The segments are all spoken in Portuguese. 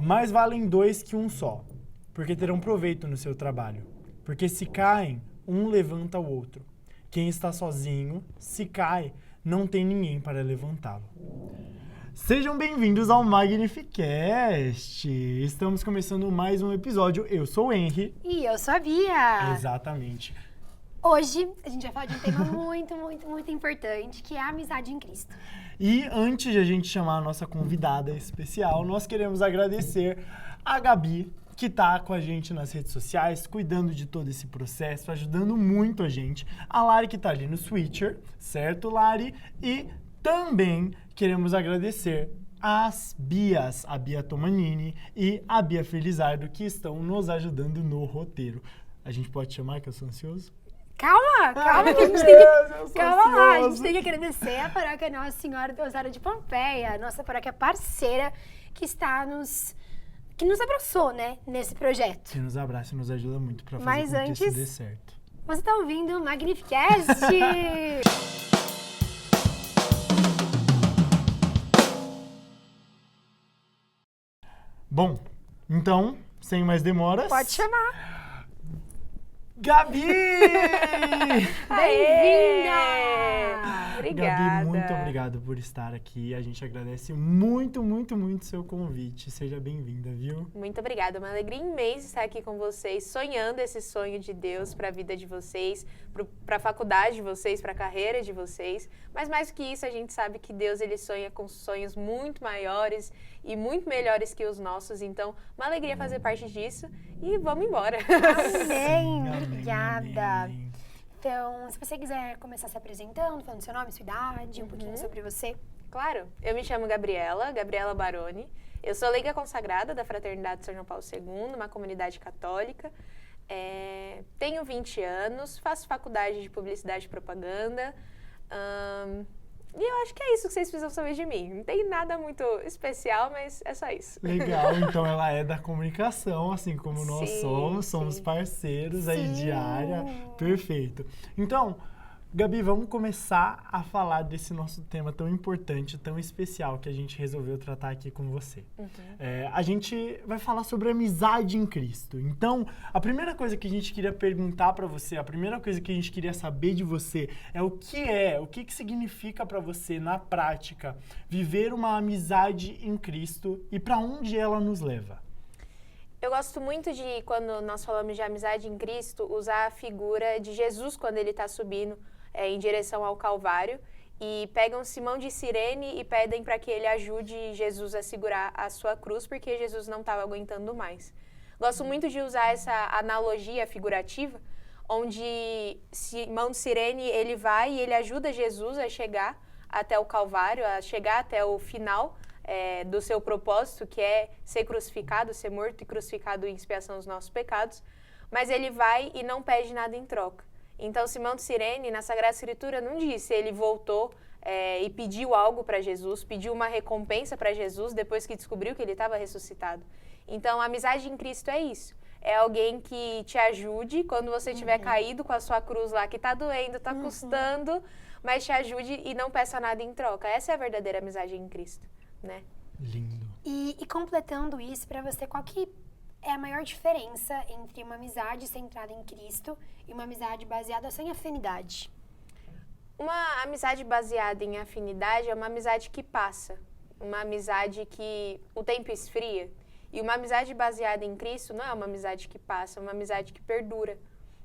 Mais valem dois que um só, porque terão proveito no seu trabalho. Porque se caem, um levanta o outro. Quem está sozinho, se cai, não tem ninguém para levantá-lo. Sejam bem-vindos ao Magnificast! Estamos começando mais um episódio. Eu sou o Henry. E eu sou a Bia. Exatamente. Hoje a gente vai falar de um tema muito importante, que é a amizade em Cristo. E antes de a gente chamar a nossa convidada especial, nós queremos agradecer a Gabi, que tá com a gente nas redes sociais, cuidando de todo esse processo, ajudando muito a gente. A Lari, que tá ali no Switcher, certo, Lari? E também queremos agradecer as Bias, a Bia Tomanini e a Bia Felizardo, que estão nos ajudando no roteiro. A gente pode chamar, que eu sou ansioso? Calma que a gente a gente tem que agradecer a paróquia Nossa Senhora do Rosário de Pompeia, nossa paróquia parceira, que nos abraçou, né, nesse projeto. Que nos abraça e nos ajuda muito para fazer com que isso dê certo. Você tá ouvindo o Magnificast! Bom, então, sem mais demoras... Pode chamar! Gabi! Bem-vinda! Obrigada. Gabi, muito obrigado por estar aqui. A gente agradece muito seu convite. Seja bem-vinda, viu? Muito obrigada. Uma alegria imensa estar aqui com vocês, sonhando esse sonho de Deus para a vida de vocês, para a faculdade de vocês, para a carreira de vocês. Mas mais do que isso, a gente sabe que Deus ele sonha com sonhos muito maiores e muito melhores que os nossos. Então, uma alegria fazer parte disso e vamos embora. Amém! Obrigada! Amém. Então, se você quiser começar se apresentando, falando seu nome, sua idade, um pouquinho sobre você. Claro, eu me chamo Gabriela Baroni. Eu sou leiga consagrada da Fraternidade São João Paulo II, uma comunidade católica. Tenho 20 anos, faço faculdade de Publicidade e Propaganda. E eu acho que é isso que vocês precisam saber de mim. Não tem nada muito especial, mas é só isso. Legal, então ela é da comunicação, assim como nós somos parceiros aí de área. Perfeito. Então, Gabi, vamos começar a falar desse nosso tema tão importante, tão especial que a gente resolveu tratar aqui com você. A gente vai falar sobre amizade em Cristo. Então, a primeira coisa que a gente queria perguntar para você, a primeira coisa que a gente queria saber de você o que significa para você, na prática, viver uma amizade em Cristo e para onde ela nos leva? Eu gosto muito de, quando nós falamos de amizade em Cristo, usar a figura de Jesus quando ele está subindo em direção ao Calvário, e pegam Simão de Cirene e pedem para que ele ajude Jesus a segurar a sua cruz, porque Jesus não estava aguentando mais. Gosto muito de usar essa analogia figurativa, onde Simão de Cirene ele vai e ele ajuda Jesus a chegar até o Calvário, a chegar até o final do seu propósito, que é ser crucificado, ser morto e crucificado em expiação dos nossos pecados, mas ele vai e não pede nada em troca. Então, Simão de Cirene, na Sagrada Escritura, não disse, ele voltou e pediu algo para Jesus, pediu uma recompensa para Jesus depois que descobriu que ele estava ressuscitado. Então, a amizade em Cristo é isso. É alguém que te ajude quando você estiver caído com a sua cruz lá, que está doendo, está custando, mas te ajude e não peça nada em troca. Essa é a verdadeira amizade em Cristo, né? Lindo. E completando isso, para você, qual que é a maior diferença entre uma amizade centrada em Cristo e uma amizade baseada só em afinidade? Uma amizade baseada em afinidade é uma amizade que passa, uma amizade que o tempo esfria. E uma amizade baseada em Cristo não é uma amizade que passa, é uma amizade que perdura.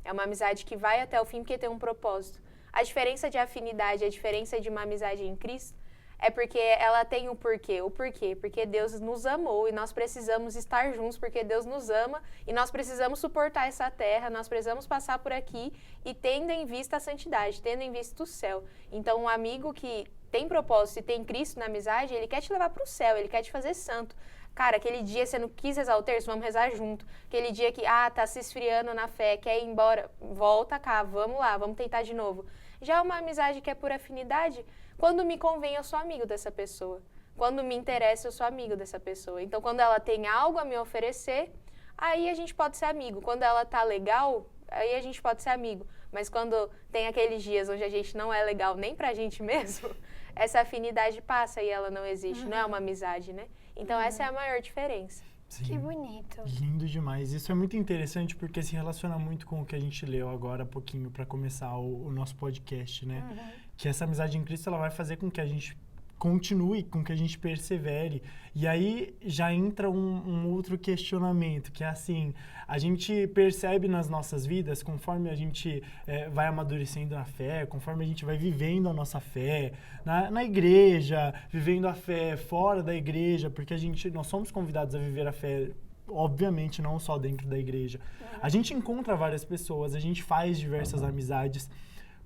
É uma amizade que vai até o fim porque tem um propósito. A diferença de afinidade, a diferença de uma amizade em Cristo é porque ela tem um porquê. O porquê? Porque Deus nos amou e nós precisamos estar juntos porque Deus nos ama e nós precisamos suportar essa terra, nós precisamos passar por aqui e tendo em vista a santidade, tendo em vista o céu. Então, um amigo que tem propósito e tem Cristo na amizade, ele quer te levar para o céu, ele quer te fazer santo. Cara, aquele dia você não quis rezar o terço, vamos rezar junto. Aquele dia que, tá se esfriando na fé, quer ir embora, volta cá, vamos lá, vamos tentar de novo. Já uma amizade que é por afinidade, quando me convém, eu sou amigo dessa pessoa. Quando me interessa, eu sou amigo dessa pessoa. Então, quando ela tem algo a me oferecer, aí a gente pode ser amigo. Quando ela tá legal, aí a gente pode ser amigo. Mas quando tem aqueles dias onde a gente não é legal nem pra gente mesmo, essa afinidade passa e ela não existe. Não é uma amizade, né? Então, essa é a maior diferença. Sim. Que bonito. Lindo demais. Isso é muito interessante porque se relaciona muito com o que a gente leu agora há pouquinho para começar o nosso podcast, né? Que essa amizade em Cristo ela vai fazer com que a gente continue, com que a gente persevere. E aí já entra um outro questionamento, que é assim, a gente percebe nas nossas vidas, conforme a gente vai amadurecendo na fé, conforme a gente vai vivendo a nossa fé, na igreja, vivendo a fé fora da igreja, porque nós somos convidados a viver a fé, obviamente, não só dentro da igreja. A gente encontra várias pessoas, a gente faz diversas amizades.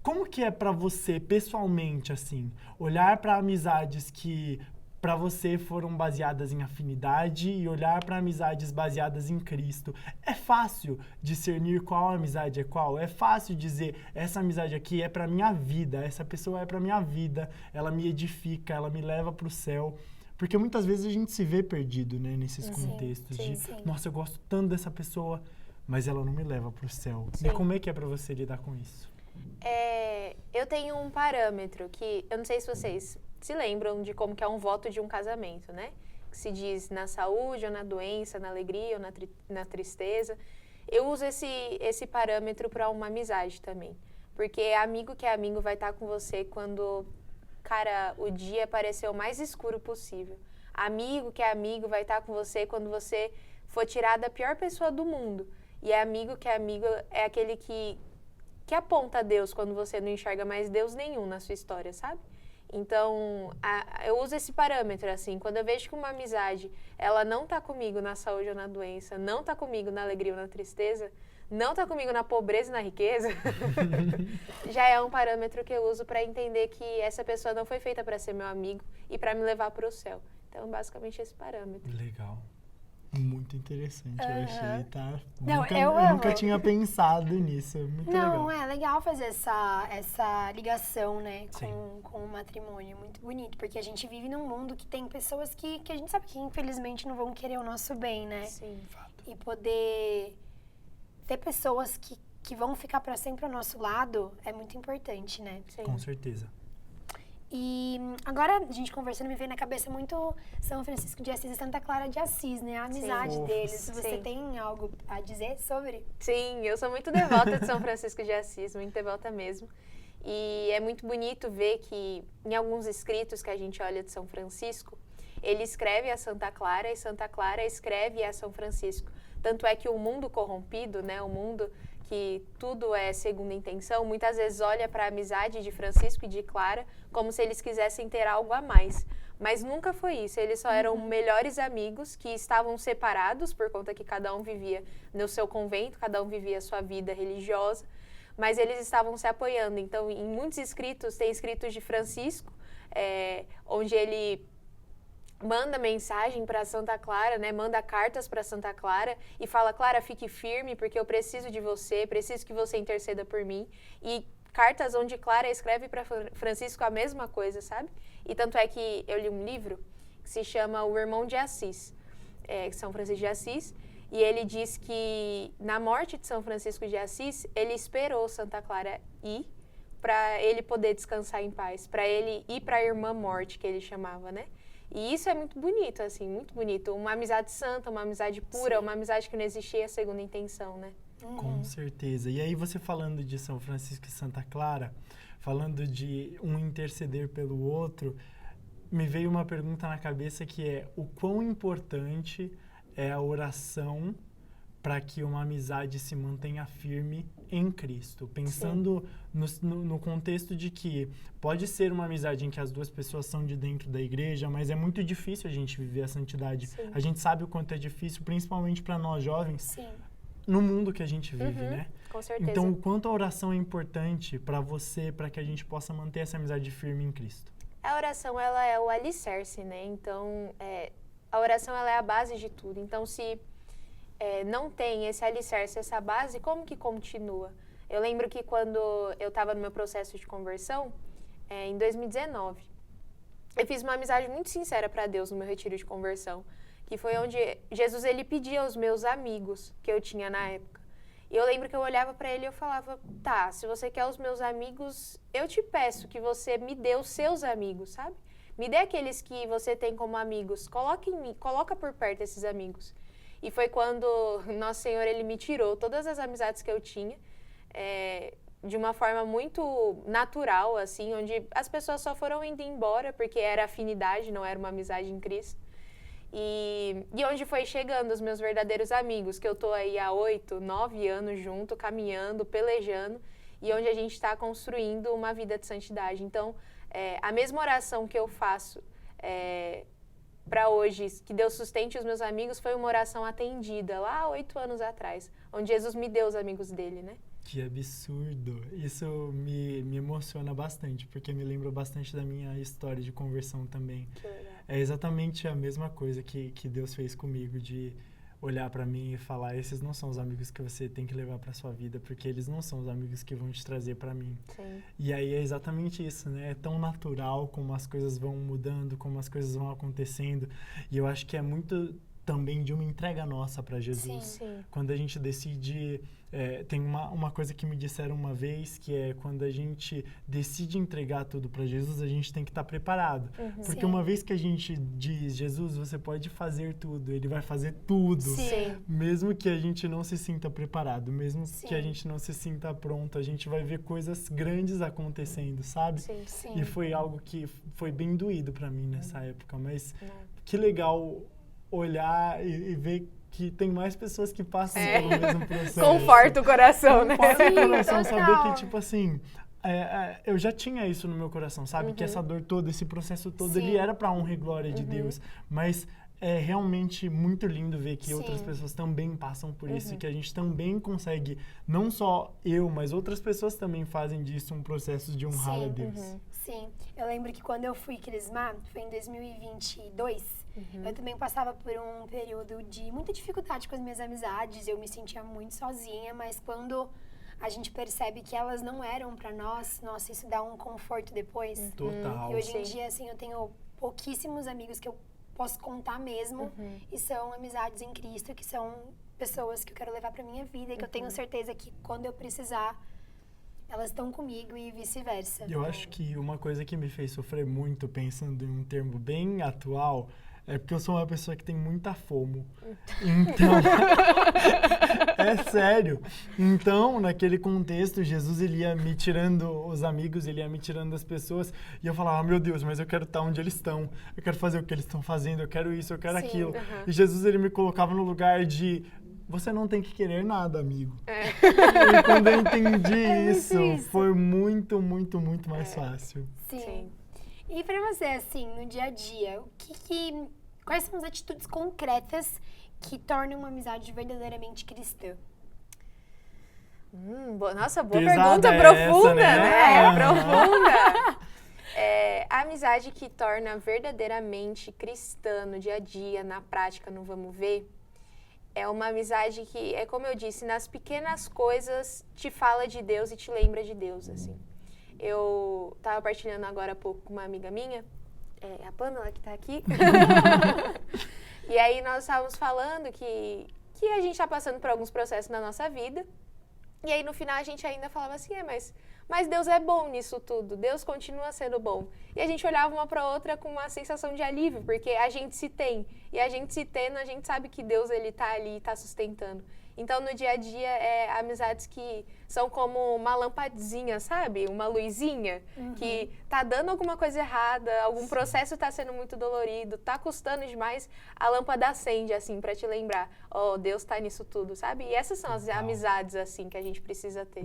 Como que é pra você, pessoalmente, assim, olhar para amizades que para você foram baseadas em afinidade e olhar para amizades baseadas em Cristo? É fácil discernir qual amizade é qual? É fácil dizer, essa amizade aqui é pra minha vida, essa pessoa é pra minha vida, ela me edifica, ela me leva pro céu. Porque muitas vezes a gente se vê perdido, né, nesses contextos nossa, eu gosto tanto dessa pessoa, mas ela não me leva pro céu. Sim. E como é que é pra você lidar com isso? Eu tenho um parâmetro que, eu não sei se vocês se lembram de como que é um voto de um casamento, né? Que se diz na saúde ou na doença, na alegria ou na tristeza. Eu uso esse parâmetro para uma amizade também. Porque amigo que é amigo vai estar com você quando, cara, o dia pareceu o mais escuro possível. Amigo que é amigo vai estar com você quando você for tirar da pior pessoa do mundo. E amigo que é amigo é aquele que aponta a Deus quando você não enxerga mais Deus nenhum na sua história, sabe? Então, eu uso esse parâmetro, assim, quando eu vejo que uma amizade, ela não tá comigo na saúde ou na doença, não tá comigo na alegria ou na tristeza, não tá comigo na pobreza e na riqueza, já é um parâmetro que eu uso para entender que essa pessoa não foi feita para ser meu amigo e para me levar para o céu. Então, basicamente, esse parâmetro. Legal. Muito interessante, eu achei, tá? Não, eu nunca tinha pensado nisso, muito legal. Não, é legal fazer essa ligação, né, com o matrimônio, muito bonito, porque a gente vive num mundo que tem pessoas que a gente sabe que infelizmente não vão querer o nosso bem, né? Sim. E poder ter pessoas que vão ficar para sempre ao nosso lado é muito importante, né? Sim. Com certeza. E agora, a gente conversando, me veio na cabeça muito São Francisco de Assis e Santa Clara de Assis, né? A amizade deles. Você tem algo a dizer sobre? Sim, eu sou muito devota de São Francisco de Assis, muito devota mesmo. E é muito bonito ver que em alguns escritos que a gente olha de São Francisco, ele escreve a Santa Clara e Santa Clara escreve a São Francisco. Tanto é que o mundo corrompido, né, o mundo que tudo é segundo a intenção, muitas vezes olha para a amizade de Francisco e de Clara como se eles quisessem ter algo a mais. Mas nunca foi isso, eles só eram melhores amigos que estavam separados por conta que cada um vivia no seu convento, cada um vivia a sua vida religiosa, mas eles estavam se apoiando. Então, em muitos escritos, tem escritos de Francisco, onde ele manda mensagem para Santa Clara, né? Manda cartas para Santa Clara e fala, Clara, fique firme porque eu preciso de você, preciso que você interceda por mim. E cartas onde Clara escreve para Francisco a mesma coisa, sabe? E tanto é que eu li um livro que se chama O Irmão de Assis, São Francisco de Assis, e ele diz que na morte de São Francisco de Assis, ele esperou Santa Clara ir para ele poder descansar em paz, para ele ir para a irmã morte, que ele chamava, né? E isso é muito bonito, assim, muito bonito. Uma amizade santa, uma amizade pura, uma amizade que não existia segunda intenção, né? Com certeza. E aí você falando de São Francisco e Santa Clara, falando de um interceder pelo outro, me veio uma pergunta na cabeça que é o quão importante é a oração para que uma amizade se mantenha firme em Cristo. Pensando no contexto de que pode ser uma amizade em que as duas pessoas são de dentro da igreja, mas é muito difícil a gente viver a santidade. Sim. A gente sabe o quanto é difícil, principalmente para nós jovens, Sim. no mundo que a gente vive, né? Com certeza. Então, o quanto a oração é importante para você, para que a gente possa manter essa amizade firme em Cristo? A oração, ela é o alicerce, né? Então, a oração, ela é a base de tudo. Então, se não tem esse alicerce, essa base, como que continua? Eu lembro que quando eu estava no meu processo de conversão, em 2019, eu fiz uma amizade muito sincera para Deus no meu retiro de conversão, que foi onde Jesus, ele pedia aos meus amigos que eu tinha na época. E eu lembro que eu olhava para ele e eu falava, tá, se você quer os meus amigos, eu te peço que você me dê os seus amigos, sabe? Me dê aqueles que você tem como amigos, coloca em mim, coloca por perto esses amigos. E foi quando Nosso Senhor, Ele me tirou todas as amizades que eu tinha, de uma forma muito natural, assim, onde as pessoas só foram indo embora, porque era afinidade, não era uma amizade em Cristo. E onde foi chegando os meus verdadeiros amigos, que eu tô aí há 8, 9 anos junto, caminhando, pelejando, e onde a gente está construindo uma vida de santidade. Então, a mesma oração que eu faço para hoje, que Deus sustente os meus amigos, foi uma oração atendida lá 8 anos atrás, onde Jesus me deu os amigos dele, né? Que absurdo! Isso me emociona bastante, porque me lembra bastante da minha história de conversão também. Que legal. É exatamente a mesma coisa que Deus fez comigo, de olhar pra mim e falar, esses não são os amigos que você tem que levar pra sua vida, porque eles não são os amigos que vão te trazer pra mim. Sim. E aí é exatamente isso, né? É tão natural como as coisas vão mudando, como as coisas vão acontecendo. E eu acho que é muito também de uma entrega nossa pra Jesus. Sim. Quando a gente decide... tem uma coisa que me disseram uma vez, que é quando a gente decide entregar tudo para Jesus, a gente tem que estar preparado. Porque Sim. uma vez que a gente diz, Jesus, você pode fazer tudo, Ele vai fazer tudo. Sim. Mesmo que a gente não se sinta preparado, mesmo Sim. que a gente não se sinta pronto, a gente vai ver coisas grandes acontecendo, sabe? Sim. Sim. E foi algo que foi bem doído para mim nessa época, mas Não. que legal olhar e ver que tem mais pessoas que passam pelo mesmo processo. Conforta o coração, né? Conforta o Sim, coração, saber total. que, tipo assim, eu já tinha isso no meu coração, sabe? Que essa dor toda, esse processo todo, Sim. ele era pra honra e glória de Deus. Mas é realmente muito lindo ver que outras Sim. pessoas também passam por isso, e que a gente também consegue, não só eu, mas outras pessoas também fazem disso um processo de honrar Sim. a Deus. Sim, eu lembro que quando eu fui crismar, foi em 2022, eu também passava por um período de muita dificuldade com as minhas amizades, eu me sentia muito sozinha, mas quando a gente percebe que elas não eram pra nós, nossa, isso dá um conforto depois. Total. E hoje em Sim. dia, assim, eu tenho pouquíssimos amigos que eu posso contar mesmo, e são amizades em Cristo, que são pessoas que eu quero levar pra minha vida, e que eu tenho certeza que quando eu precisar, elas estão comigo e vice-versa. Eu acho que uma coisa que me fez sofrer muito, pensando em um termo bem atual, é porque eu sou uma pessoa que tem muita FOMO. Então, é sério. Então, naquele contexto, Jesus, ele ia me tirando os amigos, ele ia me tirando as pessoas, e eu falava, meu Deus, mas eu quero estar onde eles estão, eu quero fazer o que eles estão fazendo, eu quero isso, eu quero Sim, aquilo. E Jesus, ele me colocava no lugar de, você não tem que querer nada, amigo. E quando eu entendi isso, foi muito, muito, muito mais fácil. Sim. E pra você, assim, no dia a dia, quais são as atitudes concretas que tornam uma amizade verdadeiramente cristã? Nossa, boa Pesada pergunta, profunda, essa, né? né? Profunda. A amizade que torna verdadeiramente cristã no dia a dia, na prática, no vamos ver, é uma amizade que, é como eu disse, nas pequenas coisas te fala de Deus e te lembra de Deus, assim. Eu estava partilhando agora há pouco com uma amiga minha, a Pamela, que está aqui. E aí nós estávamos falando que a gente está passando por alguns processos na nossa vida. E aí no final a gente ainda falava assim, mas Deus é bom nisso tudo, Deus continua sendo bom. E a gente olhava uma para outra com uma sensação de alívio, porque a gente se tem. E a gente se tendo, a gente sabe que Deus, ele tá ali e tá sustentando. Então, no dia a dia, amizades que são como uma lampadinha, sabe? Uma luzinha, que tá dando alguma coisa errada, algum processo tá sendo muito dolorido, tá custando demais, a lâmpada acende, assim, pra te lembrar. Deus tá nisso tudo, sabe? E essas são as amizades, assim, que a gente precisa ter.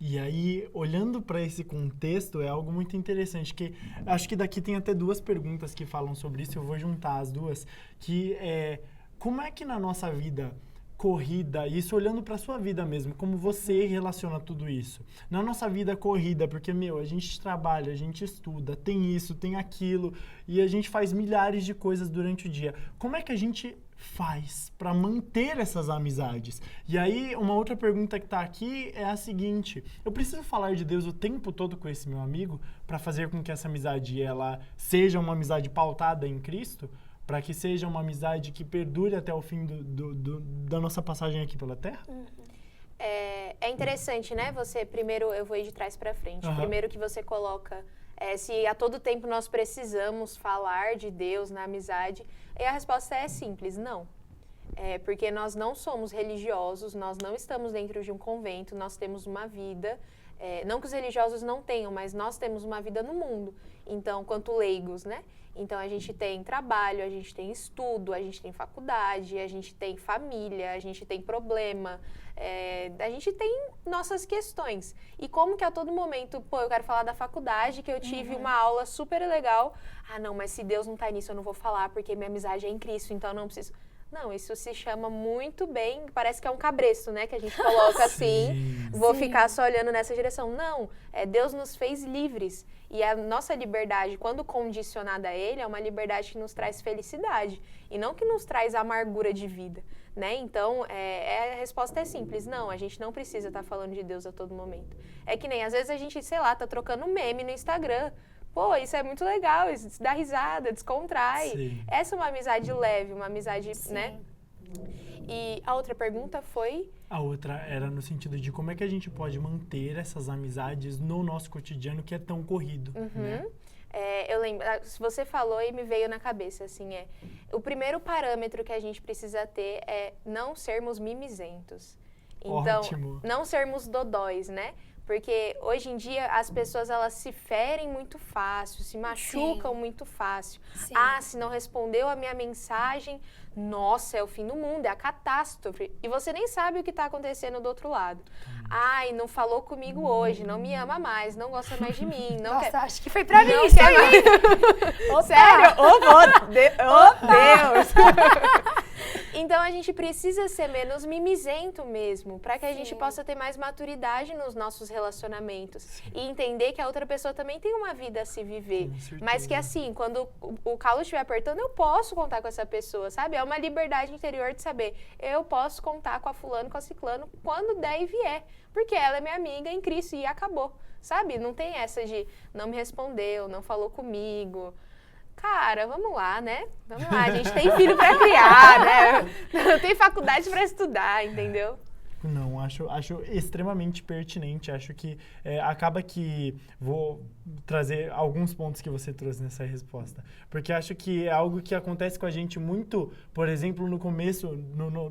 E aí, olhando para esse contexto, é algo muito interessante, que acho que daqui tem até 2 perguntas que falam sobre isso, eu vou juntar as 2, que é, como é que na nossa vida corrida, isso olhando para sua vida mesmo, como você relaciona tudo isso? Na nossa vida corrida, porque, a gente trabalha, a gente estuda, tem isso, tem aquilo, e a gente faz milhares de coisas durante o dia. Como é que a gente faz para manter essas amizades? E aí, uma outra pergunta que está aqui é a seguinte, eu preciso falar de Deus o tempo todo com esse meu amigo para fazer com que essa amizade, ela seja uma amizade pautada em Cristo? Para que seja uma amizade que perdure até o fim da nossa passagem aqui pela Terra? É interessante, né? Primeiro, eu vou ir de trás para frente. Primeiro que você coloca, se a todo tempo nós precisamos falar de Deus na amizade, e a resposta é simples, não. Porque nós não somos religiosos, nós não estamos dentro de um convento, nós temos uma vida, não que os religiosos não tenham, mas nós temos uma vida no mundo, então, quanto leigos, né? Então, a gente tem trabalho, a gente tem estudo, a gente tem faculdade, a gente tem família, a gente tem problema, a gente tem nossas questões. E como que a todo momento, eu quero falar da faculdade, que eu tive uma aula super legal. Ah, não, mas se Deus não tá nisso, eu não vou falar, porque minha amizade é em Cristo, então eu não preciso... Não, isso se chama muito bem, parece que é um cabresto, né? Que a gente coloca assim, vou ficar só olhando nessa direção. Não, Deus nos fez livres. E a nossa liberdade, quando condicionada a Ele, é uma liberdade que nos traz felicidade. E não que nos traz amargura de vida, né? Então, a resposta é simples. Não, a gente não precisa estar falando de Deus a todo momento. É que nem, às vezes a gente, sei lá, tá trocando meme no Instagram. Pô, isso é muito legal, isso dá risada, descontrai. Sim. Essa é uma amizade leve, uma amizade, né? E a outra pergunta foi? A outra era no sentido de como é que a gente pode manter essas amizades no nosso cotidiano que é tão corrido, né? Eu lembro, se você falou e me veio na cabeça, assim, o primeiro parâmetro que a gente precisa ter é não sermos mimizentos. Então, ótimo. Não sermos dodóis, né? Porque hoje em dia as pessoas elas se ferem muito fácil, se machucam muito fácil. Sim. Ah, se não respondeu a minha mensagem, nossa, é o fim do mundo, é a catástrofe. E você nem sabe o que está acontecendo do outro lado. Ai, não falou comigo hoje, não me ama mais, não gosta mais de mim. Não nossa, quer... acho que foi pra mim isso aí. Sério? Deus! Então, a gente precisa ser menos mimizento mesmo, para que a gente possa ter mais maturidade nos nossos relacionamentos. Sim. E entender que a outra pessoa também tem uma vida a se viver. Mas que assim, quando o calo estiver apertando, eu posso contar com essa pessoa, sabe? É uma liberdade interior de saber, eu posso contar com a fulano, com a ciclano, quando der e vier. Porque ela é minha amiga em Cristo e acabou, sabe? Não tem essa de não me respondeu, não falou comigo. Cara, vamos lá, né? Vamos lá, a gente tem filho pra criar, né? Tem faculdade pra estudar, entendeu? Não, acho extremamente pertinente. Acho que acaba que vou trazer alguns pontos que você trouxe nessa resposta. Porque acho que é algo que acontece com a gente muito, por exemplo, no começo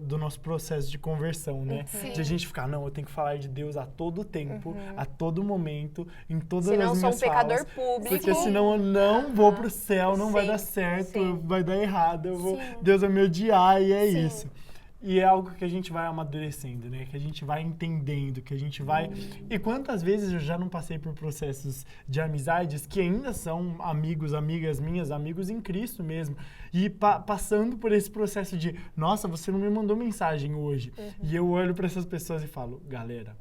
do nosso processo de conversão, né? Sim. De a gente ficar, não, eu tenho que falar de Deus a todo tempo, a todo momento, em todas as minhas falas. Senão eu sou um pecador público. Porque senão eu não vou pro céu, não vai dar certo, vai dar errado, Deus vai me odiar e é isso. E é algo que a gente vai amadurecendo, né? Que a gente vai entendendo, que a gente vai... E quantas vezes eu já não passei por processos de amizades que ainda são amigos, amigas minhas, amigos em Cristo mesmo. E passando por esse processo de, nossa, você não me mandou mensagem hoje. E eu olho para essas pessoas e falo, galera,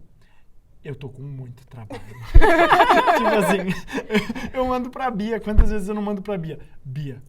eu tô com muito trabalho. Tipo assim, eu mando pra Bia. Quantas vezes eu não mando pra Bia? Bia,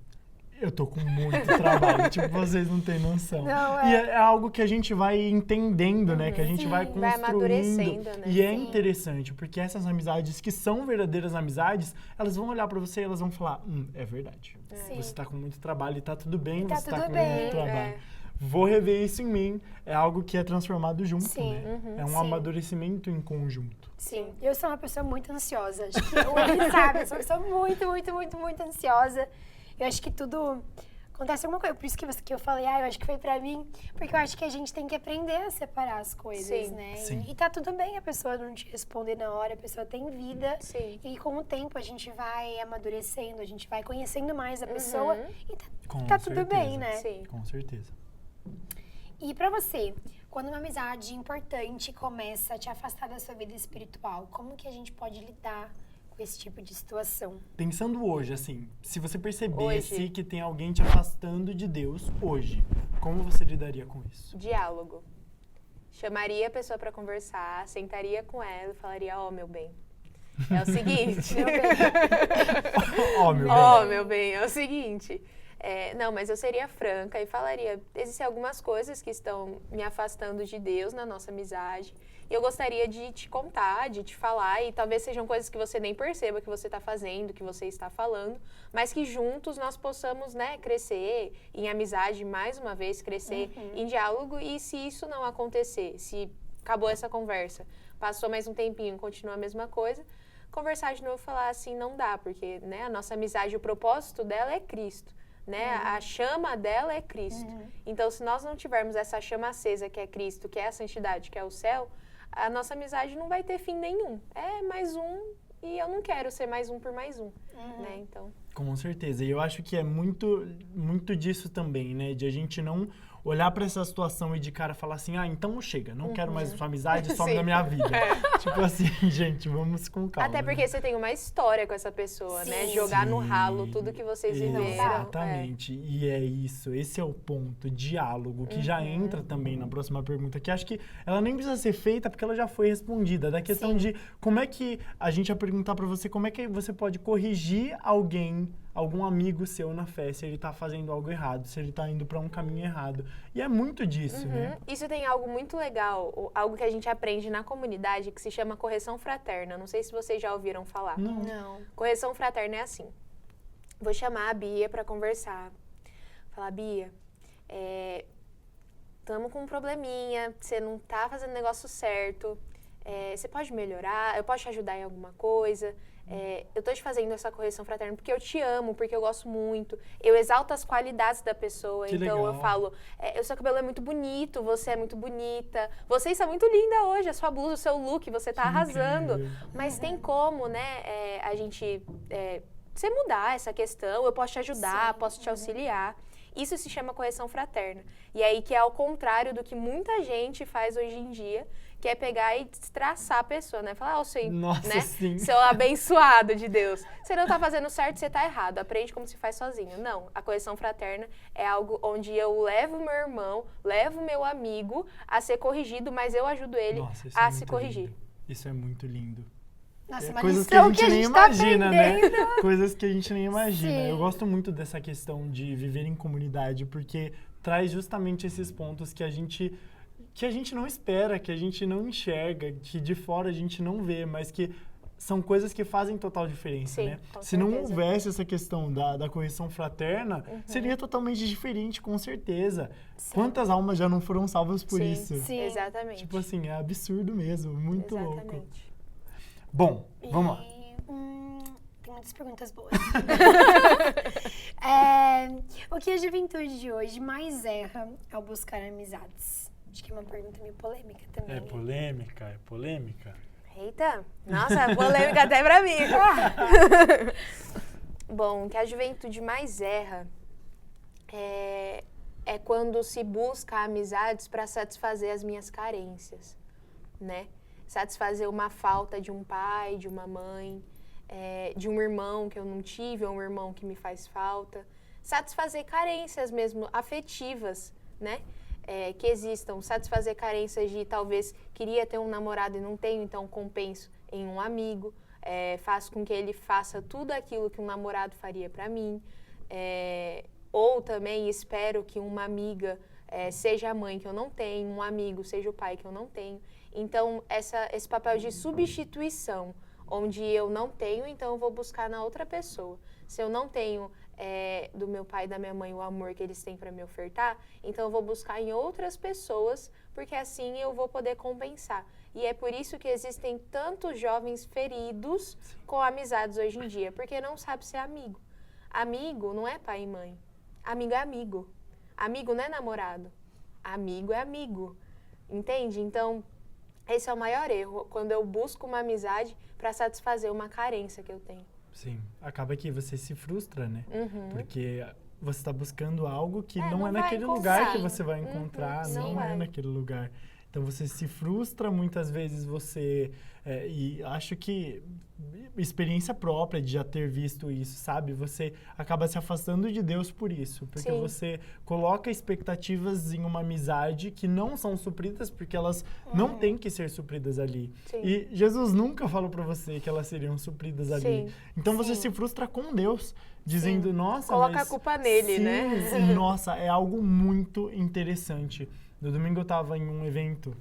eu tô com muito trabalho, tipo, vocês não têm noção. Não, E é algo que a gente vai entendendo, né? Que a gente vai construindo. Vai amadurecendo, né? E é interessante, porque essas amizades que são verdadeiras amizades, elas vão olhar pra você e elas vão falar, é verdade. Você tá com muito trabalho e tá tudo bem, você tá com muito trabalho. Vou rever isso em mim. É algo que é transformado junto, né? É um amadurecimento em conjunto. Sim. Eu sou uma pessoa muito ansiosa. Acho que o sabe, eu sou uma pessoa muito ansiosa. Eu acho que tudo acontece alguma coisa. Por isso que eu falei, eu acho que foi pra mim. Porque eu acho que a gente tem que aprender a separar as coisas, né? Sim. E tá tudo bem a pessoa não te responder na hora, a pessoa tem vida. Sim. E com o tempo a gente vai amadurecendo, a gente vai conhecendo mais a pessoa. E tá tudo bem, né? Sim. Com certeza. E pra você, quando uma amizade importante começa a te afastar da sua vida espiritual, como que a gente pode lidar com esse tipo de situação? Pensando hoje, assim, se você percebesse que tem alguém te afastando de Deus hoje, como você lidaria com isso? Diálogo. Chamaria a pessoa pra conversar, sentaria com ela e falaria, meu bem, é o seguinte... meu bem, é o seguinte... não, mas eu seria franca e falaria, existem algumas coisas que estão me afastando de Deus na nossa amizade e eu gostaria de te contar, de te falar e talvez sejam coisas que você nem perceba que você está fazendo, que você está falando, mas que juntos nós possamos, né, crescer em amizade, mais uma vez, crescer em diálogo e se isso não acontecer, se acabou essa conversa, passou mais um tempinho, continua a mesma coisa, conversar de novo e falar assim, não dá, porque né, a nossa amizade, o propósito dela é Cristo. né? A chama dela é Cristo. Então, se nós não tivermos essa chama acesa que é Cristo, que é a santidade, que é o céu, a nossa amizade não vai ter fim nenhum. É mais um e eu não quero ser mais um por mais um, né? Então... Com certeza. E eu acho que é muito disso também, né? De a gente não olhar pra essa situação e de cara falar assim, então chega, não quero mais sua amizade, some da minha vida. Tipo assim, gente, vamos com calma. Até porque você tem uma história com essa pessoa, né? Jogar no ralo tudo que vocês viveram. Exatamente. E é isso, esse é o ponto, diálogo, que já entra também na próxima pergunta, que acho que ela nem precisa ser feita porque ela já foi respondida, da questão de como é que a gente ia perguntar pra você, como é que você pode corrigir algum amigo seu na fé, se ele tá fazendo algo errado, se ele tá indo pra um caminho errado. E é muito disso, né? Isso tem algo muito legal, algo que a gente aprende na comunidade, que se chama correção fraterna. Não sei se vocês já ouviram falar. Não. Correção fraterna é assim. Vou chamar a Bia pra conversar. Falar, Bia, tamo com um probleminha, você não tá fazendo o negócio certo, você pode melhorar, eu posso te ajudar em alguma coisa. Eu tô te fazendo essa correção fraterna porque eu te amo, porque eu gosto muito. Eu exalto as qualidades da pessoa. Que então legal. eu falo, o seu cabelo é muito bonito, você é muito bonita, você está muito linda hoje, a sua blusa, o seu look, você tá arrasando. incrível. Mas tem como, né, a gente você mudar essa questão, eu posso te ajudar, posso te auxiliar. Isso se chama correção fraterna. E aí que é ao contrário do que muita gente faz hoje em dia, que é pegar e destraçar a pessoa, né? Falar, Nossa, sim. seu abençoado de Deus. Você não tá fazendo certo, você tá errado. Aprende como se faz sozinho. Não, a correção fraterna é algo onde eu levo meu irmão, levo meu amigo a ser corrigido, mas eu ajudo ele a se corrigir. Lindo. Isso é muito lindo. Nossa, uma Coisas que a lição gente nem tá imagina, né? aprendendo. Coisas que a gente nem imagina. Sim. Eu gosto muito dessa questão de viver em comunidade, porque traz justamente esses pontos que a gente não espera, que a gente não enxerga, que de fora a gente não vê, mas que são coisas que fazem total diferença, Sim, né? com Se não certeza. houvesse essa questão da correção fraterna, seria totalmente diferente, com certeza. Quantas almas já não foram salvas por Sim, isso? Sim. Exatamente. Tipo assim, é absurdo mesmo, muito louco. Exatamente. Bom, vamos lá. Tem muitas perguntas boas. O que a juventude de hoje mais erra ao buscar amizades? Acho que é uma pergunta meio polêmica também. É polêmica, é polêmica. Eita, nossa, polêmica até pra mim. Bom, o que a juventude mais erra é quando se busca amizades para satisfazer as minhas carências, né? Satisfazer uma falta de um pai, de uma mãe, de um irmão que eu não tive, ou um irmão que me faz falta. Satisfazer carências mesmo, afetivas, né? Que existam. Satisfazer carências de talvez queria ter um namorado e não tenho, então compenso em um amigo. Faço com que ele faça tudo aquilo que um namorado faria para mim. Ou também espero que uma amiga seja a mãe que eu não tenho, um amigo seja o pai que eu não tenho. Então, esse papel de substituição, onde eu não tenho, então eu vou buscar na outra pessoa. Se eu não tenho do meu pai e da minha mãe o amor que eles têm para me ofertar, então eu vou buscar em outras pessoas, porque assim eu vou poder compensar. E é por isso que existem tantos jovens feridos com amizades hoje em dia, porque não sabe ser amigo. Amigo não é pai e mãe. Amigo é amigo. Amigo não é namorado. Amigo é amigo. Entende? Então, esse é o maior erro, quando eu busco uma amizade para satisfazer uma carência que eu tenho. Sim, acaba que você se frustra, né? Porque você está buscando algo que não é vai naquele encontrar. lugar que você vai encontrar, não não é vai. naquele lugar. Então você se frustra, muitas vezes você... e acho que experiência própria de já ter visto isso, sabe? Você acaba se afastando de Deus por isso. Porque Sim. você coloca expectativas em uma amizade que não são supridas, porque elas não têm que ser supridas ali. Sim. E Jesus nunca falou pra você que elas seriam supridas ali. Sim. Então você se frustra com Deus, dizendo, nossa, Coloca mas... a culpa nele, sim, né? Nossa, é algo muito interessante. No domingo eu estava em um evento,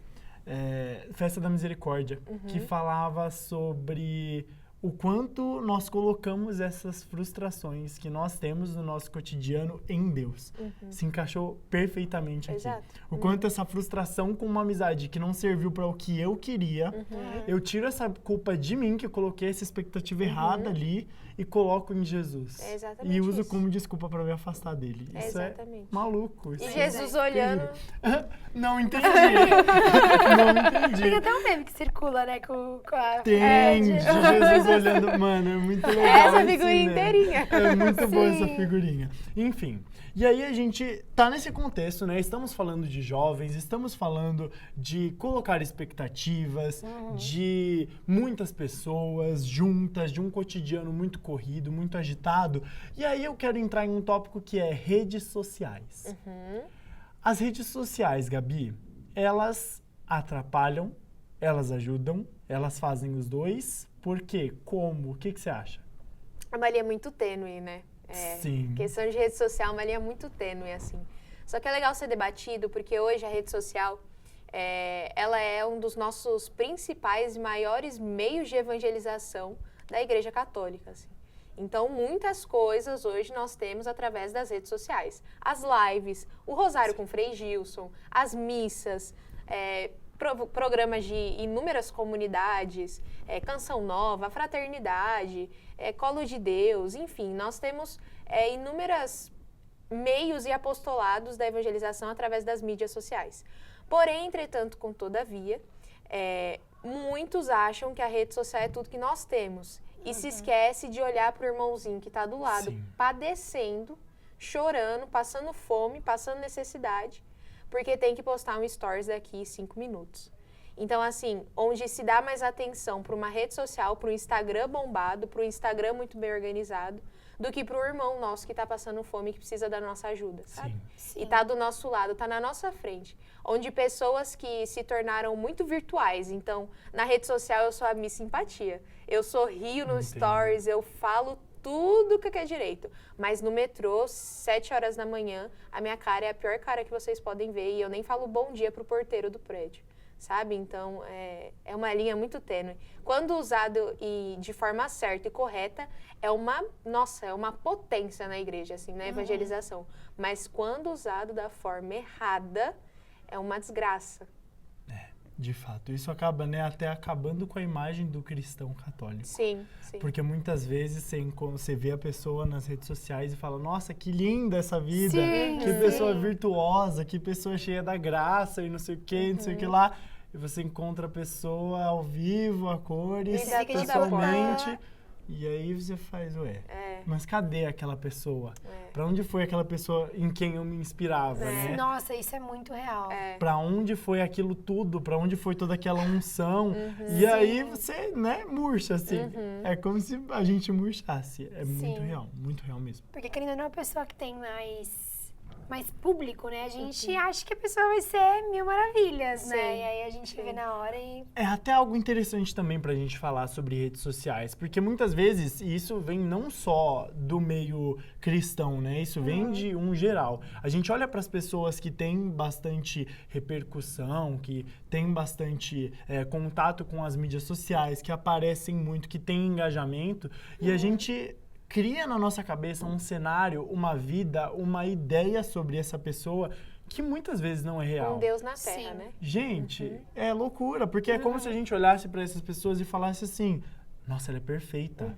Festa da Misericórdia, que falava sobre o quanto nós colocamos essas frustrações que nós temos no nosso cotidiano em Deus. Se encaixou perfeitamente aqui. Exato. O quanto essa frustração com uma amizade que não serviu para o que eu queria, eu tiro essa culpa de mim, que eu coloquei essa expectativa errada ali, e coloco em Jesus. É exatamente e uso isso. como desculpa para me afastar dele. É Isso exatamente. é maluco. Isso E é Jesus olhando... Não entendi. Não entendi. Tem até um meme que circula, né, com a... Tem, de Jesus olhando. Mano, é muito legal. Essa figurinha inteirinha. É muito boa essa Sim. figurinha. Enfim. E aí a gente tá nesse contexto, né? Estamos falando de jovens, estamos falando de colocar expectativas, de muitas pessoas juntas, de um cotidiano muito corrido, muito agitado. E aí eu quero entrar em um tópico que é redes sociais. As redes sociais, Gabi, elas atrapalham, elas ajudam, elas fazem os dois. Por quê? Como? O que você acha? É uma linha muito tênue, né? Sim. Questão de rede social é uma linha muito tênue, assim. Só que é legal ser debatido, porque hoje a rede social, ela é um dos nossos principais e maiores meios de evangelização da Igreja Católica, assim. Então, muitas coisas hoje nós temos através das redes sociais. As lives, o Rosário com Frei Gilson, as missas, programas de inúmeras comunidades, Canção Nova, Fraternidade, Colo de Deus, enfim, nós temos inúmeros meios e apostolados da evangelização através das mídias sociais. Porém, entretanto, com todavia, muitos acham que a rede social é tudo que nós temos e se esquece de olhar para o irmãozinho que está do lado, Sim. padecendo, chorando, passando fome, passando necessidade, porque tem que postar um stories daqui 5 minutos. Então, assim, onde se dá mais atenção para uma rede social, para o Instagram bombado, para o Instagram muito bem organizado, do que para o irmão nosso que está passando fome e que precisa da nossa ajuda, sabe? Sim. E está do nosso lado, está na nossa frente. Onde pessoas que se tornaram muito virtuais. Então, na rede social eu sou a Miss Simpatia. Eu sorrio no stories, eu falo tudo que é direito. Mas no metrô, 7 horas da manhã, a minha cara é a pior cara que vocês podem ver. E eu nem falo bom dia pro porteiro do prédio, sabe? Então, é uma linha muito tênue. Quando usado e de forma certa e correta, é uma potência na igreja, assim, na evangelização. Mas quando usado da forma errada, é uma desgraça. De fato, isso acaba, né, até acabando com a imagem do cristão católico. Sim, sim. Porque muitas vezes você vê a pessoa nas redes sociais e fala, nossa, que linda essa vida, Sim, que pessoa virtuosa, que pessoa cheia da graça e não sei o que, não sei o que lá. E você encontra a pessoa ao vivo, a cores, Exatamente. pessoalmente, e aí você faz, mas cadê aquela pessoa? Pra onde foi aquela pessoa em quem eu me inspirava, né? Nossa, isso é muito real. Pra onde foi aquilo tudo? Pra onde foi toda aquela unção? E aí você, né, murcha, assim. É como se a gente murchasse. É muito real mesmo. Porque querendo ou não, a pessoa que tem mais público, né? A gente acha que a pessoa vai ser mil maravilhas, né? E aí a gente vê na hora e... É até algo interessante também pra gente falar sobre redes sociais, porque muitas vezes isso vem não só do meio cristão, né? Isso vem de um geral. A gente olha pras pessoas que têm bastante repercussão, que têm bastante contato com as mídias sociais, que aparecem muito, que têm engajamento, e a gente cria na nossa cabeça um cenário, uma vida, uma ideia sobre essa pessoa que muitas vezes não é real. Um Deus na Terra, né? Gente, é loucura, porque é como se a gente olhasse para essas pessoas e falasse assim, nossa, ela é perfeita.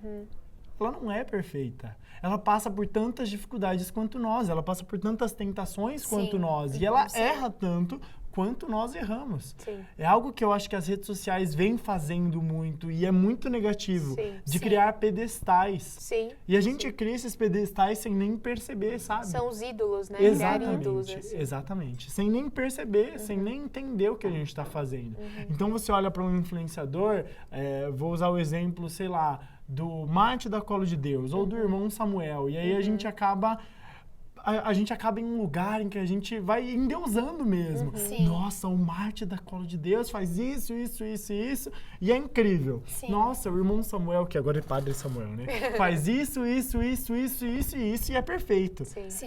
Ela não é perfeita. Ela passa por tantas dificuldades quanto nós, ela passa por tantas tentações quanto nós, e ela erra tanto quanto nós erramos. É algo que eu acho que as redes sociais vêm fazendo muito e é muito negativo, de criar pedestais. E a gente cria esses pedestais sem nem perceber, sabe? São os ídolos, né? Exatamente, ídolos, assim. Exatamente. Sem nem perceber, sem nem entender o que a gente está fazendo. Então você olha para um influenciador, vou usar o exemplo, sei lá, do Marte da Colo de Deus ou do irmão Samuel, e aí a gente acaba em um lugar em que a gente vai endeusando mesmo. Nossa, o Marte da Colo de Deus faz isso, isso, isso e isso, e é incrível. Nossa, o irmão Samuel, que agora é padre Samuel, né? Faz isso, isso, isso, isso, isso e isso, e é perfeito.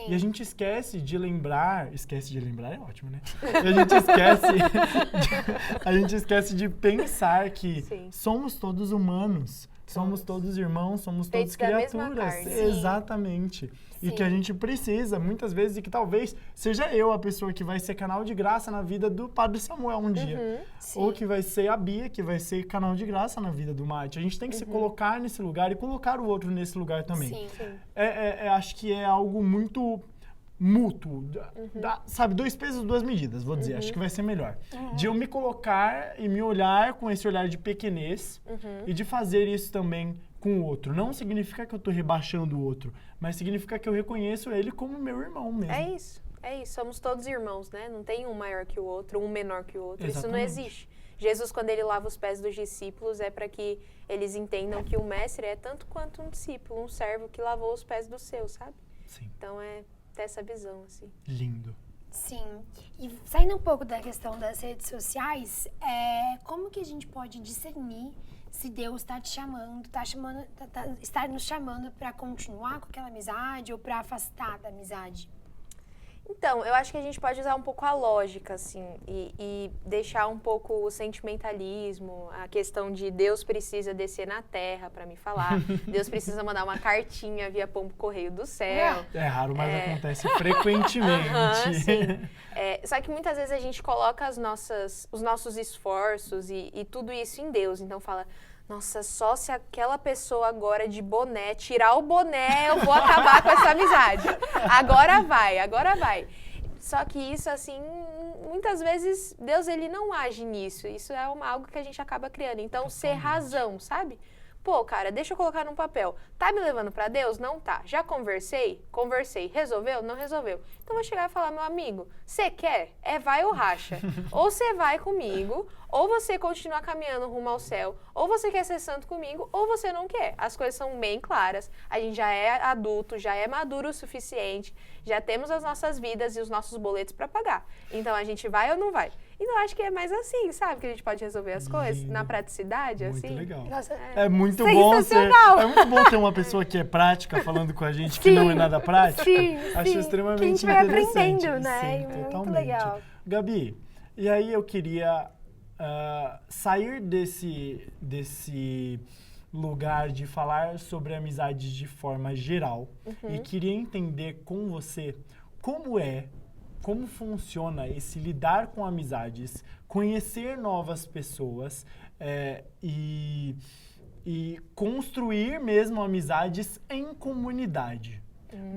E a gente esquece de lembrar é ótimo, né? E a gente esquece de pensar que somos todos humanos. Somos todos irmãos, somos todos Feitos da mesma criaturas. carne. Sim. Exatamente. E Sim. que a gente precisa, muitas vezes, e que talvez seja eu a pessoa que vai ser canal de graça na vida do Padre Samuel um dia. Sim. Ou que vai ser a Bia, que vai ser canal de graça na vida do Mate. A gente tem que se colocar nesse lugar e colocar o outro nesse lugar também. Sim. Acho que é algo muito mútuo, sabe, 2 pesos, 2 medidas, vou dizer, acho que vai ser melhor. De eu me colocar e me olhar com esse olhar de pequenez e de fazer isso também com o outro. Não significa que eu tô rebaixando o outro, mas significa que eu reconheço ele como meu irmão mesmo. É isso. Somos todos irmãos, né? Não tem um maior que o outro, um menor que o outro. Exatamente. Isso não existe. Jesus, quando ele lava os pés dos discípulos, é para que eles entendam que o mestre é tanto quanto um discípulo, um servo que lavou os pés do seu, sabe? Sim. Então é ter essa visão, assim. Lindo. Sim. E saindo um pouco da questão das redes sociais, como que a gente pode discernir se Deus está te chamando, está nos chamando para continuar com aquela amizade ou para afastar da amizade? Então, eu acho que a gente pode usar um pouco a lógica, assim, e deixar um pouco o sentimentalismo, a questão de Deus precisa descer na terra para me falar, Deus precisa mandar uma cartinha via pombo correio do céu. É raro, mas acontece frequentemente. Sim. Só que muitas vezes a gente coloca os nossos esforços e tudo isso em Deus, então fala... Nossa, só se aquela pessoa agora de boné, tirar o boné, eu vou acabar com essa amizade. Agora vai. Só que isso, assim, muitas vezes Deus, ele não age nisso. Isso é algo que a gente acaba criando. Então, ser razão, sabe? Pô, cara, deixa eu colocar num papel. Tá me levando pra Deus? Não tá. Já conversei? Conversei. Resolveu? Não resolveu. Então, vou chegar e falar, meu amigo, você quer? Vai ou racha. Ou você vai comigo, ou você continua caminhando rumo ao céu, ou você quer ser santo comigo, ou você não quer. As coisas são bem claras. A gente já é adulto, já é maduro o suficiente, já temos as nossas vidas e os nossos boletos pra pagar. Então, a gente vai ou não vai? Então, acho que é mais assim, sabe? Que a gente pode resolver as coisas Lindo. Na praticidade, Muito assim. legal. Nossa, É muito sensacional. é muito bom ter uma pessoa que é prática falando com a gente que não é nada prática. Sim, Acho sim. extremamente Que a gente vai interessante. aprendendo, né? Sim, Muito totalmente. legal. Gabi, e aí eu queria sair desse lugar de falar sobre amizades de forma geral e queria entender com você como funciona esse lidar com amizades, conhecer novas pessoas e construir mesmo amizades em comunidade.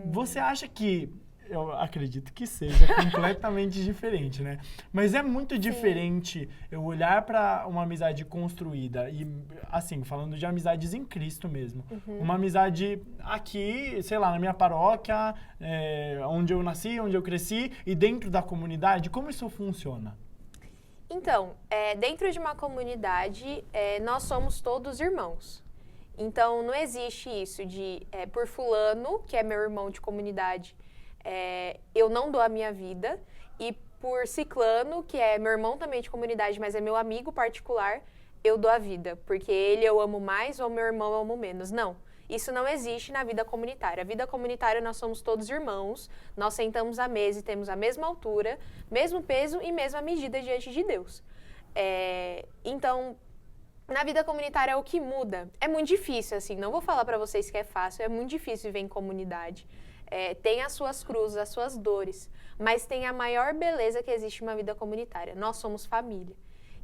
Você acha que, eu acredito que seja completamente diferente, né? Mas é muito diferente eu olhar para uma amizade construída e, assim, falando de amizades em Cristo mesmo. Uma amizade aqui, sei lá, na minha paróquia, onde eu nasci, onde eu cresci e dentro da comunidade, como isso funciona? Então, dentro de uma comunidade, nós somos todos irmãos. Então, não existe isso de, por fulano, que é meu irmão de comunidade, eu não dou a minha vida, e por ciclano, que é meu irmão também de comunidade, mas é meu amigo particular, eu dou a vida, porque ele eu amo mais ou meu irmão eu amo menos. Não, isso não existe na vida comunitária. A vida comunitária nós somos todos irmãos, nós sentamos à mesa e temos a mesma altura, mesmo peso e mesma medida diante de Deus. Então, na vida comunitária o que muda é muito difícil, assim, não vou falar pra vocês que é fácil, é muito difícil viver em comunidade. Tem as suas cruzes, as suas dores, mas tem a maior beleza que existe em uma vida comunitária. Nós somos família.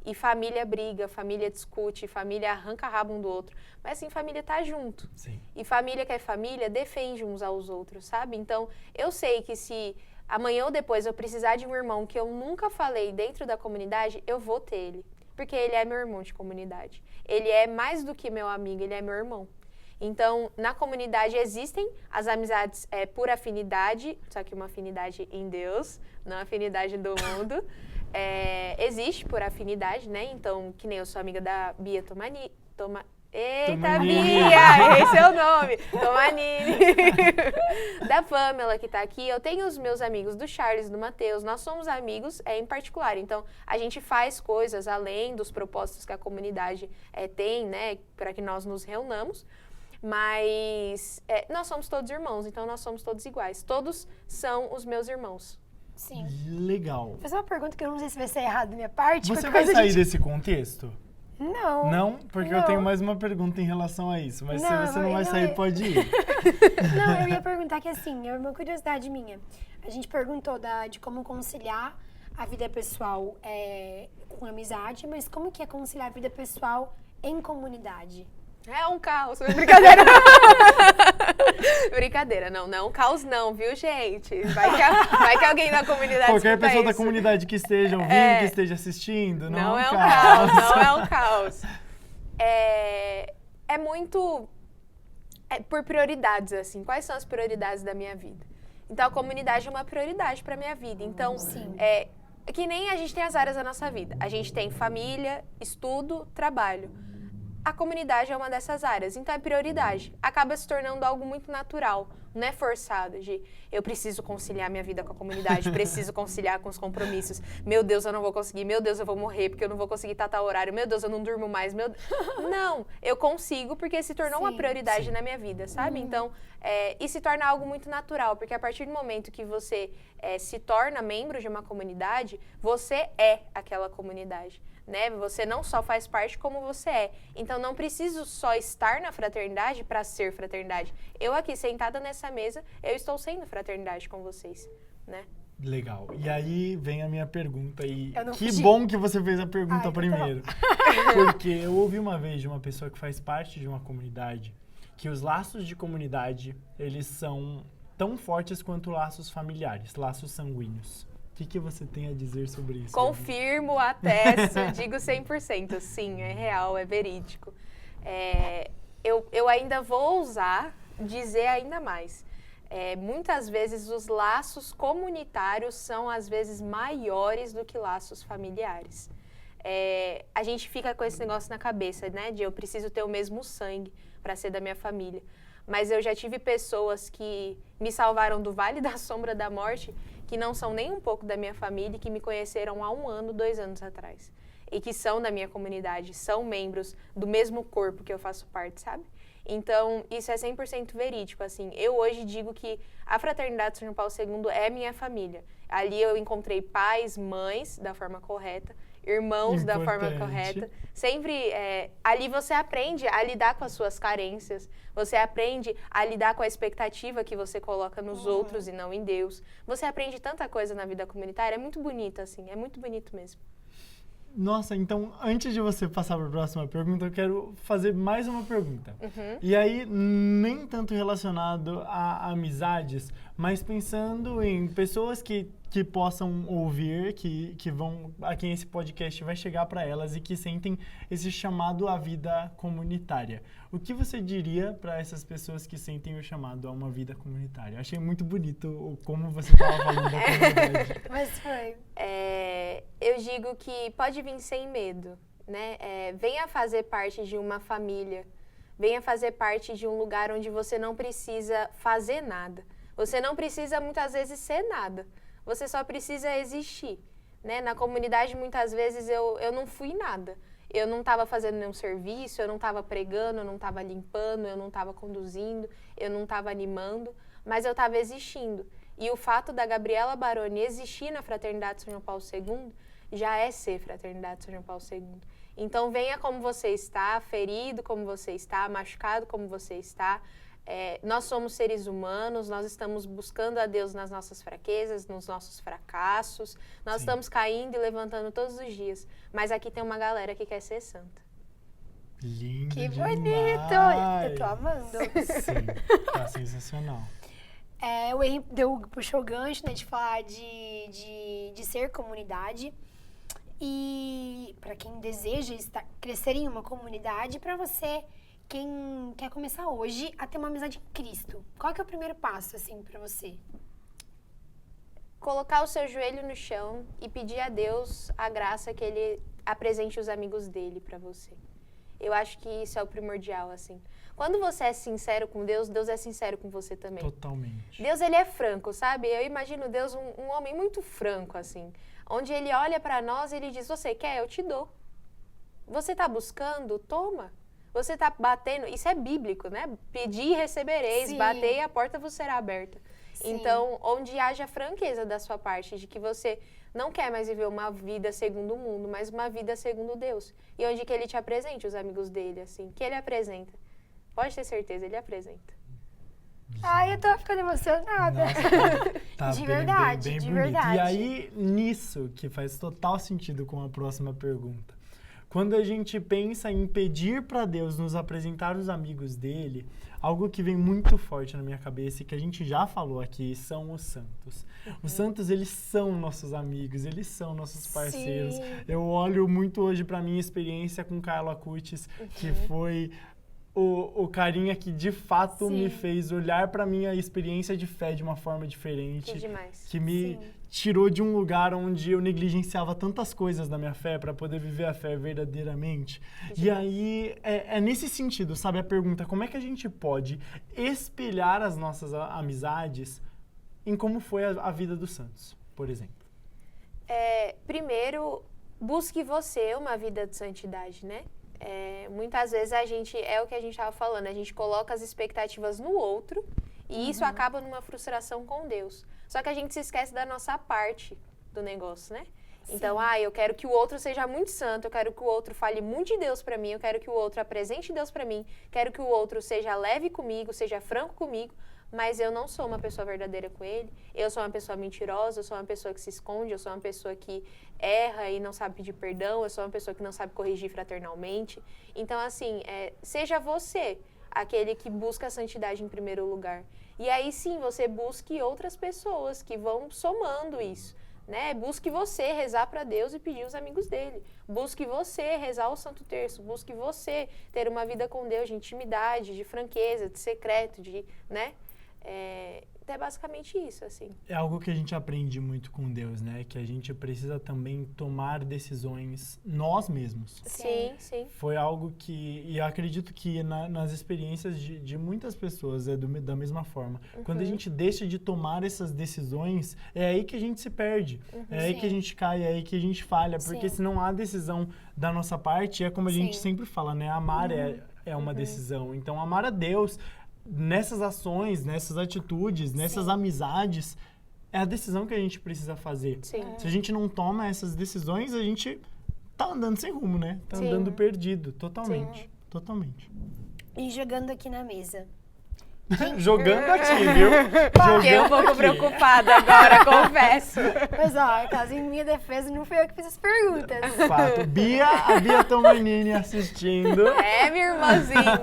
E família briga, família discute, família arranca rabo um do outro. Mas assim, família tá junto. Sim. E família que é família defende uns aos outros, sabe? Então, eu sei que se amanhã ou depois eu precisar de um irmão que eu nunca falei dentro da comunidade, eu vou ter ele. Porque ele é meu irmão de comunidade. Ele é mais do que meu amigo, ele é meu irmão. Então, na comunidade existem as amizades por afinidade, só que uma afinidade em Deus, não afinidade do mundo. Existe por afinidade, né? Então, que nem eu sou amiga da Bia Eita, Tomanini. Bia! Esse é o nome! Tomanini! Da Pamela, que tá aqui. Eu tenho os meus amigos do Charles, do Matheus. Nós somos amigos em particular. Então, a gente faz coisas além dos propósitos que a comunidade tem, né? Para que nós nos reunamos. Mas nós somos todos irmãos, então nós somos todos iguais. Todos são os meus irmãos. Sim. Legal. Vou fazer uma pergunta que eu não sei se vai ser errado da minha parte. Você qualquer vai coisa sair desse contexto? Não. Não? Porque eu tenho mais uma pergunta em relação a isso. Mas se você não vai sair, pode ir. Não, eu ia perguntar que assim, é uma curiosidade minha. A gente perguntou de como conciliar a vida pessoal com amizade, mas como que é conciliar a vida pessoal em comunidade? É um caos, brincadeira. Brincadeira, não é um caos não, viu, gente? Vai que alguém da comunidade qualquer escuta pessoa da isso. comunidade que esteja ouvindo, que esteja assistindo, Não é um caos, não é um caos. É muito por prioridades, assim. Quais são as prioridades da minha vida? Então, a comunidade é uma prioridade para minha vida. Então, que nem a gente tem as áreas da nossa vida. A gente tem família, estudo, trabalho. A comunidade é uma dessas áreas, então é prioridade. Acaba se tornando algo muito natural, não é forçado de eu preciso conciliar minha vida com a comunidade, preciso conciliar com os compromissos. Meu Deus, eu não vou conseguir, meu Deus, eu vou morrer porque eu não vou conseguir tal horário, meu Deus, eu não durmo mais, Não, eu consigo porque se tornou uma prioridade na minha vida, sabe? Então, e se torna algo muito natural, porque a partir do momento que você se torna membro de uma comunidade, você é aquela comunidade. Né? Você não só faz parte como você é. Então, não preciso só estar na fraternidade para ser fraternidade. Eu aqui, sentada nessa mesa, eu estou sendo fraternidade com vocês, né? Legal. E aí vem a minha pergunta. Que fugi. bom que você fez a pergunta primeiro. Porque eu ouvi uma vez de uma pessoa que faz parte de uma comunidade que os laços de comunidade, eles são tão fortes quanto laços familiares, laços sanguíneos. O que você tem a dizer sobre isso? Confirmo, atesto, digo 100%. Sim, é real, é verídico. Eu ainda vou ousar dizer ainda mais. Muitas vezes os laços comunitários são, às vezes, maiores do que laços familiares. A gente fica com esse negócio na cabeça, né? De eu preciso ter o mesmo sangue para ser da minha família. Mas eu já tive pessoas que me salvaram do vale da sombra da morte, que não são nem um pouco da minha família, que me conheceram há 1 ano, 2 anos atrás. E que são da minha comunidade, são membros do mesmo corpo que eu faço parte, sabe? Então, isso é 100% verídico, assim. Eu hoje digo que a Fraternidade São João Paulo II é minha família. Ali eu encontrei pais, mães, da forma correta, irmãos da forma correta. Sempre, ali você aprende a lidar com as suas carências, você aprende a lidar com a expectativa que você coloca nos outros e não em Deus. Você aprende tanta coisa na vida comunitária, é muito bonito, assim, é muito bonito mesmo. Nossa, então, antes de você passar para a próxima pergunta, eu quero fazer mais uma pergunta. E aí, nem tanto relacionado a amizades, mas pensando em pessoas que possam ouvir, que vão, a quem esse podcast vai chegar para elas e que sentem esse chamado à vida comunitária. O que você diria para essas pessoas que sentem o chamado a uma vida comunitária? Eu achei muito bonito como você estava falando da comunidade. Mas foi. Eu digo que pode vir sem medo, né? Venha fazer parte de uma família, venha fazer parte de um lugar onde você não precisa fazer nada. Você não precisa, muitas vezes, ser nada. Você só precisa existir, né? Na comunidade, muitas vezes, eu não fui nada. Eu não estava fazendo nenhum serviço, eu não estava pregando, eu não estava limpando, eu não estava conduzindo, eu não estava animando, mas eu estava existindo. E o fato da Gabriela Baroni existir na Fraternidade São João Paulo II já é ser Fraternidade São João Paulo II. Então, venha como você está, ferido como você está, machucado como você está. Nós somos seres humanos, nós estamos buscando a Deus nas nossas fraquezas, nos nossos fracassos. Nós estamos caindo e levantando todos os dias. Mas aqui tem uma galera que quer ser santa. Lindo Que demais. bonito! Eu tô amando. Sim, tá sensacional. O Henrique puxou o gancho, né, de falar de ser comunidade. E para quem deseja crescer em uma comunidade, para você, quem quer começar hoje a ter uma amizade em Cristo, qual que é o primeiro passo, assim, para você? Colocar o seu joelho no chão e pedir a Deus a graça que Ele apresente os amigos dele para você. Eu acho que isso é o primordial, assim. Quando você é sincero com Deus, Deus é sincero com você também. Totalmente. Deus, Ele é franco, sabe? Eu imagino Deus um homem muito franco, assim. Onde Ele olha para nós e Ele diz, você quer? Eu te dou. Você está buscando? Toma. Você está batendo? Isso é bíblico, né? Pedir e recebereis, Sim. bater e a porta vos será aberta. Sim. Então, onde haja franqueza da sua parte, de que você não quer mais viver uma vida segundo o mundo, mas uma vida segundo Deus. E onde que ele te apresente os amigos dele, assim, que ele apresenta. Pode ter certeza, ele apresenta. Ai, eu tô ficando emocionada. Nossa, tá De bem, verdade, bem de bonito. verdade. E aí, nisso, que faz total sentido com a próxima pergunta. Quando a gente pensa em pedir para Deus nos apresentar os amigos dele, algo que vem muito forte na minha cabeça e que a gente já falou aqui são os santos. Os santos, eles são nossos amigos, eles são nossos parceiros. Sim. Eu olho muito hoje para minha experiência com Carlo Acutis, que foi o carinha que de fato Sim. me fez olhar para minha experiência de fé de uma forma diferente. Que demais. Que me Sim. tirou de um lugar onde eu negligenciava tantas coisas da minha fé para poder viver a fé verdadeiramente. E aí, é nesse sentido, sabe, a pergunta, como é que a gente pode espelhar as nossas amizades em como foi a vida dos santos, por exemplo? Primeiro, busque você uma vida de santidade, né? Muitas vezes é o que a gente estava falando, a gente coloca as expectativas no outro e isso acaba numa frustração com Deus. Só que a gente se esquece da nossa parte do negócio, né? Sim. Então, eu quero que o outro seja muito santo, eu quero que o outro fale muito de Deus pra mim, eu quero que o outro apresente Deus pra mim, quero que o outro seja leve comigo, seja franco comigo, mas eu não sou uma pessoa verdadeira com ele, eu sou uma pessoa mentirosa, eu sou uma pessoa que se esconde, eu sou uma pessoa que erra e não sabe pedir perdão, eu sou uma pessoa que não sabe corrigir fraternalmente. Então, assim, seja você aquele que busca a santidade em primeiro lugar. E aí sim, você busque outras pessoas que vão somando isso, né? Busque você rezar para Deus e pedir os amigos dele. Busque você rezar o Santo Terço. Busque você ter uma vida com Deus de intimidade, de franqueza, de secreto, né? É basicamente isso, assim. É algo que a gente aprende muito com Deus, né? Que a gente precisa também tomar decisões nós mesmos. Sim, sim. Foi algo que, e eu acredito que nas experiências de muitas pessoas da mesma forma. Quando a gente deixa de tomar essas decisões, é aí que a gente se perde. É aí que a gente cai, é aí que a gente falha. Porque se não há decisão da nossa parte, é como a gente sempre fala, né? Amar é uma decisão. Então, amar a Deus nessas ações, nessas atitudes, nessas amizades, é a decisão que a gente precisa fazer. Sim. Se a gente não toma essas decisões, a gente tá andando sem rumo, né? Tá andando perdido, totalmente. Sim. Totalmente. E jogando aqui na mesa. Jogando aqui, viu? Fiquei um pouco preocupada agora, confesso. Mas, ó, caso em minha defesa, não fui eu que fiz as perguntas. Fato. A Bia Tomanini assistindo. Minha irmãzinha.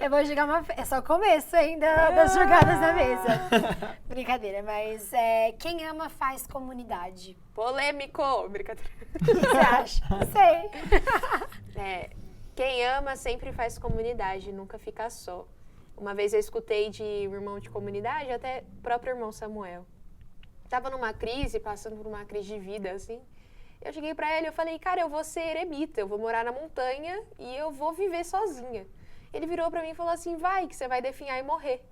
Eu vou jogar é só o começo ainda das jogadas na mesa. Brincadeira, mas quem ama faz comunidade. Polêmico. Brincadeira. O que você acha? Não sei. Quem ama sempre faz comunidade, nunca fica só. Uma vez eu escutei de um irmão de comunidade, até o próprio irmão Samuel. Tava numa crise, passando por uma crise de vida, assim. Eu cheguei pra ele, eu falei, cara, eu vou ser eremita, eu vou morar na montanha e eu vou viver sozinha. Ele virou pra mim e falou assim, vai, que você vai definhar e morrer.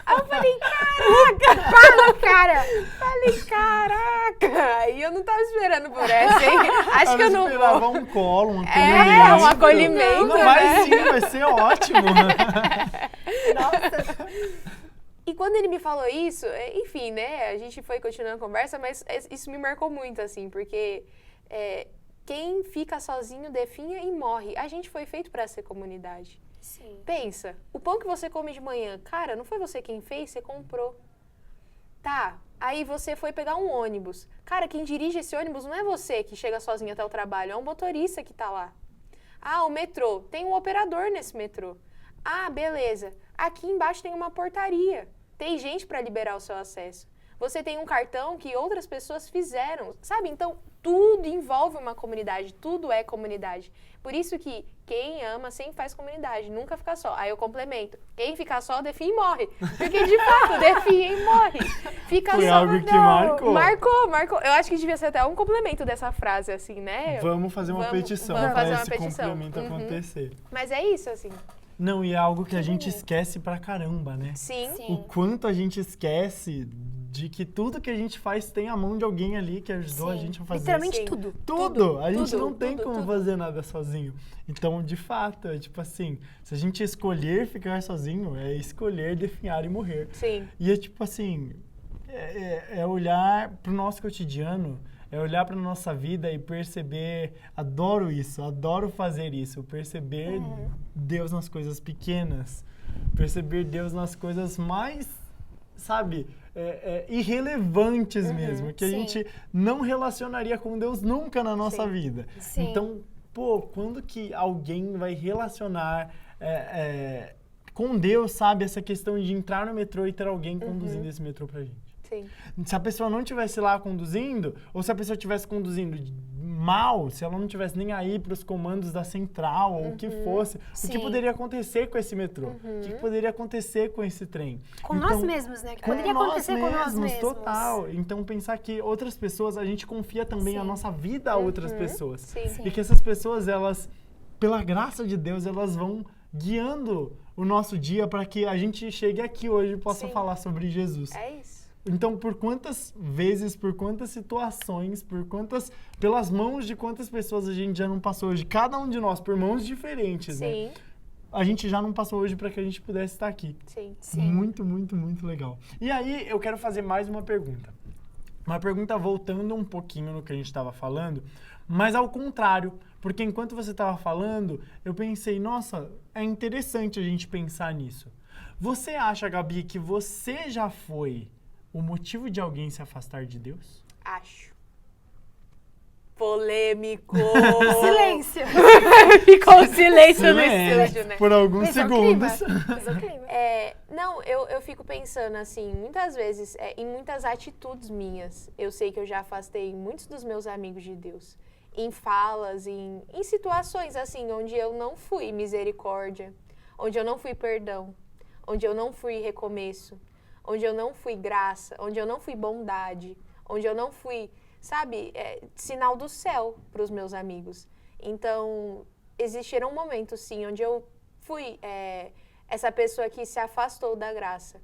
Aí eu falei, caraca! Fala, cara! Falei, caraca! E eu não tava esperando por essa, hein? Acho que eu não vou. Um colo, um acolhimento. Um acolhimento, Não, né? vai sim, vai ser ótimo. Nossa! E quando ele me falou isso, enfim, né? A gente foi continuando a conversa, mas isso me marcou muito, assim, porque quem fica sozinho definha e morre. A gente foi feito pra ser comunidade. Sim. Pensa, o pão que você come de manhã, cara, não foi você quem fez, você comprou. Tá, aí você foi pegar um ônibus. Cara, quem dirige esse ônibus não é você que chega sozinho até o trabalho, é um motorista que tá lá. Ah, o metrô, tem um operador nesse metrô. Ah, beleza, aqui embaixo tem uma portaria, tem gente para liberar o seu acesso. Você tem um cartão que outras pessoas fizeram, sabe? Então, tudo envolve uma comunidade, tudo é comunidade. Por isso que quem ama sempre faz comunidade, nunca fica só. Aí eu complemento, quem fica só, define e morre. Porque, de fato, define e morre. Fica Foi só. algo que marcou. Marcou. Eu acho que devia ser até um complemento dessa frase, assim, né? Vamos fazer uma petição para esse complemento acontecer. Mas é isso, assim. Não, e é algo que a gente esquece pra caramba, né? Sim. O quanto a gente esquece de que tudo que a gente faz tem a mão de alguém ali que ajudou a gente a fazer. Literalmente Sim. tudo. Tudo! A gente Tudo, não tem tudo, como tudo. fazer nada sozinho. Então, de fato, é tipo assim, se a gente escolher ficar sozinho, é escolher definhar e morrer. Sim. E é tipo assim, é olhar para o nosso cotidiano, é olhar para a nossa vida e perceber, adoro isso, adoro fazer isso, perceber Deus nas coisas pequenas, perceber Deus nas coisas mais, sabe, irrelevantes mesmo, que a gente não relacionaria com Deus nunca na nossa vida. Sim. Então, quando que alguém vai relacionar com Deus, sabe, essa questão de entrar no metrô e ter alguém conduzindo esse metrô pra gente? Sim. Se a pessoa não estivesse lá conduzindo, ou se a pessoa estivesse conduzindo mal, se ela não estivesse nem aí para os comandos da central, ou o que fosse, o que poderia acontecer com esse metrô? O que poderia acontecer com esse trem? Com nós mesmos, né? Que poderia acontecer com nós mesmos. Total. Então, pensar que outras pessoas, a gente confia também a nossa vida a outras pessoas. Sim. E que essas pessoas, elas, pela graça de Deus, elas vão guiando o nosso dia para que a gente chegue aqui hoje e possa falar sobre Jesus. É isso. Então, por quantas vezes, por quantas situações, pelas mãos de quantas pessoas a gente já não passou hoje, cada um de nós, por mãos diferentes, né? A gente já não passou hoje para que a gente pudesse estar aqui. Sim. Muito, muito, muito legal. E aí, eu quero fazer mais uma pergunta. Uma pergunta voltando um pouquinho no que a gente estava falando, mas ao contrário, porque enquanto você estava falando, eu pensei, nossa, é interessante a gente pensar nisso. Você acha, Gabi, que você já foi o motivo de alguém se afastar de Deus? Acho. Polêmico. Silêncio. Ficou silêncio no estúdio, né? Por alguns segundos. Pesou o clima. Não, eu fico pensando assim, muitas vezes, em muitas atitudes minhas, eu sei que eu já afastei muitos dos meus amigos de Deus. Em falas, em situações assim, onde eu não fui misericórdia, onde eu não fui perdão, onde eu não fui recomeço, onde eu não fui graça, onde eu não fui bondade, onde eu não fui, sabe, sinal do céu para os meus amigos. Então, existiram momentos, sim, onde eu fui essa pessoa que se afastou da graça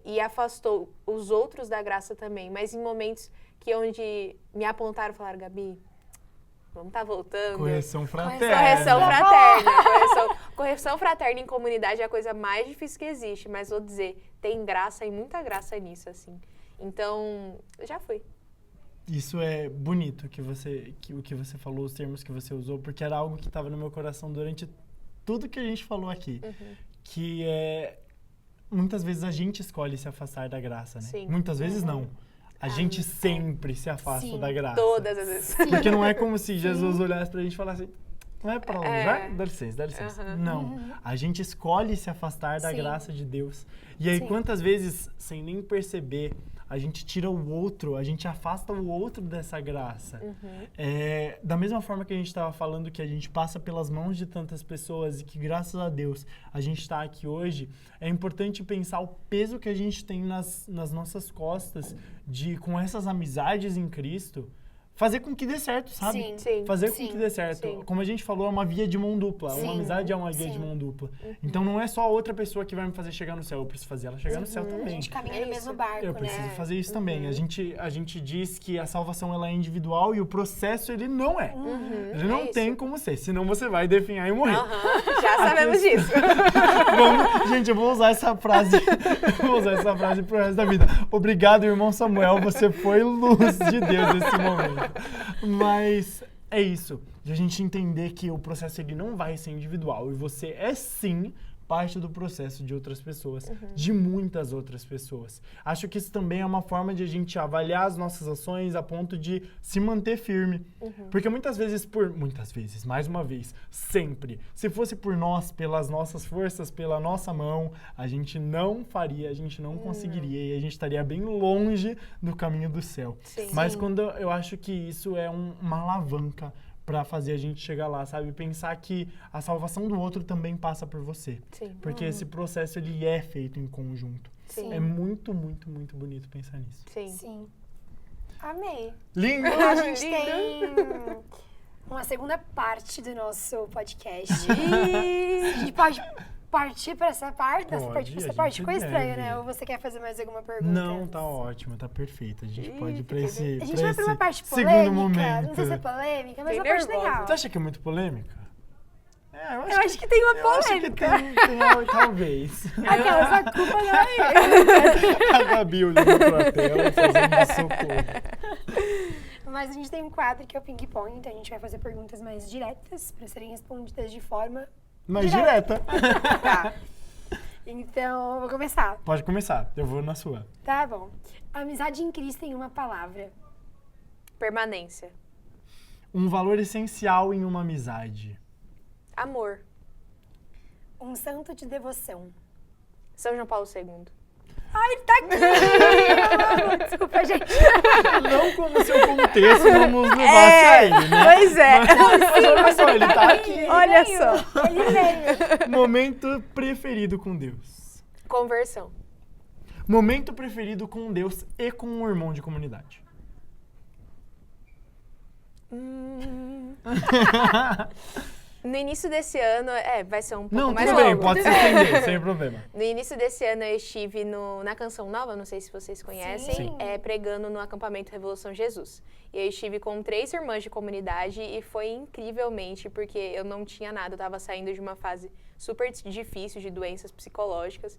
e afastou os outros da graça também, mas em momentos onde me apontaram e falaram, Gabi, vamos estar voltando. Correção fraterna. Correção fraterna em comunidade é a coisa mais difícil que existe, mas vou dizer, tem graça e muita graça nisso, assim. Então, eu já fui. Isso é bonito, o que você falou, os termos que você usou, porque era algo que estava no meu coração durante tudo que a gente falou aqui. Que muitas vezes a gente escolhe se afastar da graça, né? Sim. Muitas vezes não. A gente sempre se afasta da graça. Todas as vezes. Porque não é como se Jesus olhasse pra gente e falasse, não é pra longe, vai? Dá licença. Não, a gente escolhe se afastar da graça de Deus. E aí, quantas vezes, sem nem perceber, a gente tira o outro, a gente afasta o outro dessa graça. Da mesma forma que a gente estava falando que a gente passa pelas mãos de tantas pessoas e que, graças a Deus, a gente está aqui hoje, é importante pensar o peso que a gente tem nas nossas costas com essas amizades em Cristo, fazer com que dê certo, sabe? Sim. Fazer com que dê certo. Sim. Como a gente falou, é uma via de mão dupla. Uma amizade é uma via de mão dupla. Então não é só outra pessoa que vai me fazer chegar no céu, eu preciso fazer ela chegar no céu também. A gente caminha no mesmo barco, Eu preciso né? fazer isso também. A gente diz que a salvação ela é individual e o processo ele não é. Ele não tem como ser, senão você vai definhar e morrer. Já sabemos disso. Gente, eu vou usar essa frase pro resto da vida. Obrigado, irmão Samuel, você foi luz de Deus nesse momento. Mas é isso, de a gente entender que o processo ele não vai ser individual e você é sim parte do processo de outras pessoas, de muitas outras pessoas. Acho que isso também é uma forma de a gente avaliar as nossas ações a ponto de se manter firme. Porque muitas vezes, mais uma vez, sempre, se fosse por nós, pelas nossas forças, pela nossa mão, a gente não faria, a gente não conseguiria e a gente estaria bem longe do caminho do céu. Sim. Mas quando eu acho que isso é uma alavanca para fazer a gente chegar lá, sabe? Pensar que a salvação do outro também passa por você. Sim. Porque esse processo, ele é feito em conjunto. Sim. É muito, muito, muito bonito pensar nisso. Sim. Amei. Lindo! A gente tem uma segunda parte do nosso podcast. A gente pode partir para essa parte? Essa parte ficou estranha, né? Ou você quer fazer mais alguma pergunta? Não, tá ótimo, tá perfeito. A gente pode ir pra esse A gente vai pra uma parte segundo polêmica. momento. Não sei se é polêmica, mas é Bem uma parte nervosa. legal. Você acha que é muito polêmica? Eu acho que tem uma Eu acho que polêmica. tem talvez. Aquelas, a culpa não é A Gabi olhando pra tela, fazendo socorro. Mas a gente tem um quadro que é o ping-pong, então a gente vai fazer perguntas mais diretas para serem respondidas de forma... Mais direta. Tá. Então, eu vou começar. Pode começar, eu vou na sua. Tá bom. Amizade em Cristo tem uma palavra. Permanência. Um valor essencial em uma amizade. Amor. Um santo de devoção. São João Paulo II. Ai, ele tá aqui! Desculpa, gente. Não como se o contexto não nos levasse a ele, né? Pois é. Olha só, ele tá aqui. Olha veio, só. Ele veio. Momento preferido com Deus. Conversão. Momento preferido com Deus e com um irmão de comunidade. No início desse ano, vai ser um pouco Não, mais tudo bem, longo. pode se estender, sem problema. No início desse ano eu estive na Canção Nova, não sei se vocês conhecem, Sim. pregando no acampamento Revolução Jesus. E eu estive com 3 irmãs de comunidade e foi incrivelmente, porque eu não tinha nada, eu estava saindo de uma fase super difícil de doenças psicológicas,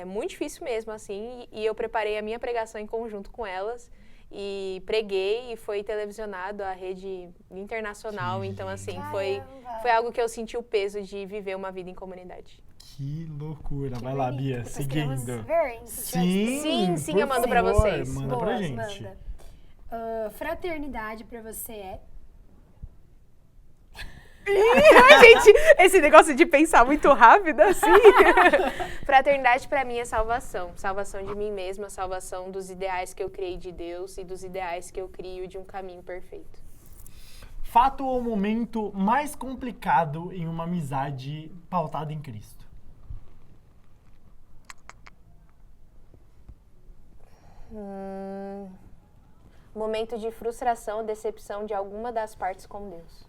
muito difícil mesmo, assim, e eu preparei a minha pregação em conjunto com elas. E preguei e foi televisionado a rede internacional, então assim, foi algo que eu senti o peso de viver uma vida em comunidade. Que loucura. Vai lá, Bia, Depois queremos seguindo. ver, hein, se tiver Sim, por eu mando pra favor, vocês. Manda pra Boas, gente. manda. Fraternidade pra você é... Gente, esse negócio de pensar muito rápido assim. Fraternidade pra mim é salvação. Salvação de mim mesma, salvação dos ideais que eu criei de Deus e dos ideais que eu crio de um caminho perfeito. Fato ou momento mais complicado em uma amizade pautada em Cristo? Momento de frustração, decepção de alguma das partes com Deus.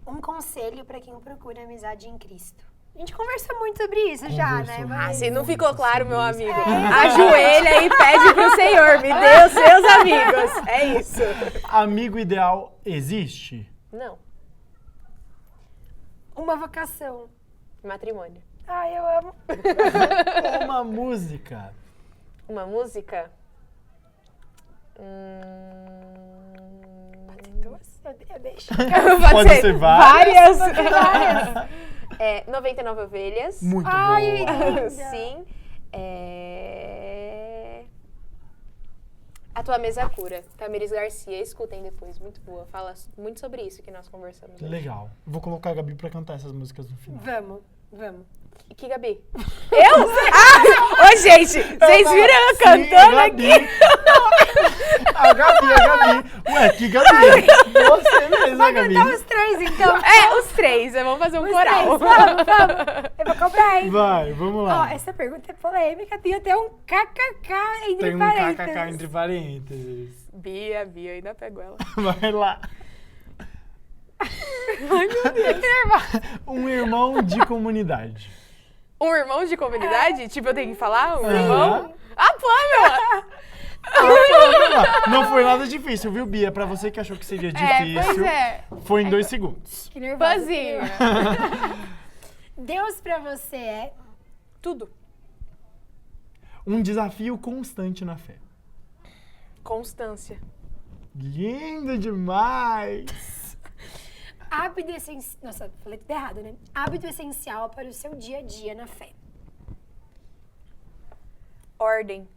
Um conselho pra quem procura amizade em Cristo. A gente conversou muito sobre isso já, né? Conversou Mas... Se não ficou claro, meu amigo, É. ajoelha e pede pro Senhor, me dê os seus amigos. É isso. Amigo ideal existe? Não, Uma vocação. matrimônio. Ai, eu amo. Uma música? Uma música? Duas? Eu deixo. Pode ser várias. Várias. 99 Ovelhas. Muito Ai, boa. linda. Sim. A Tua Mesa Cura. Tamiris Garcia. Escutem depois. Muito boa. Fala muito sobre isso que nós conversamos hoje. Legal. Vou colocar a Gabi pra cantar essas músicas no final. Vamos. E que Gabi? Eu? Ô, gente, vocês viram eu cantando aqui? A Gabi. Ué, que Gabi? Você mesma, Gabi. Cantar os 3, então. Os 3. Vamos fazer um Os coral. 3, vamos. Eu vou cobrar, hein? Vai, vamos Ó, lá. essa pergunta é polêmica. Tem até um kkk entre Tem um parênteses. kkk entre parênteses. Bia, ainda pego ela. Vai lá. Ai, meu Deus. Que nervosa. Um irmão de comunidade. Um irmão de comunidade? Tipo, eu tenho que falar? Um Aham. irmão? A Pamela! Não foi nada difícil, viu, Bia? Pra você que achou que seria difícil, foi em 2 segundos. Que nervosa. Pãzinho. Deus pra você é... Tudo. Um desafio constante na fé. Constância. Lindo demais! Hábito essencial... Nossa, falei tudo errado, né? Hábito essencial para o seu dia a dia na fé. Ordem.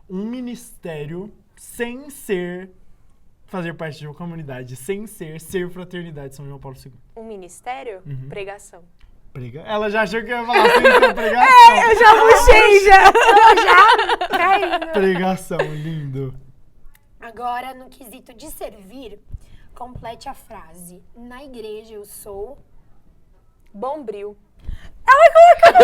Um ministério sem ser fazer parte de uma comunidade, sem ser fraternidade São João Paulo II. Um ministério? Pregação. Ela já achou que ia falar sem ser pregação. Eu já puxei, já. Caindo. Pregação, lindo. Agora, no quesito de servir, complete a frase. Na igreja eu sou... Bombril. Ela colocou no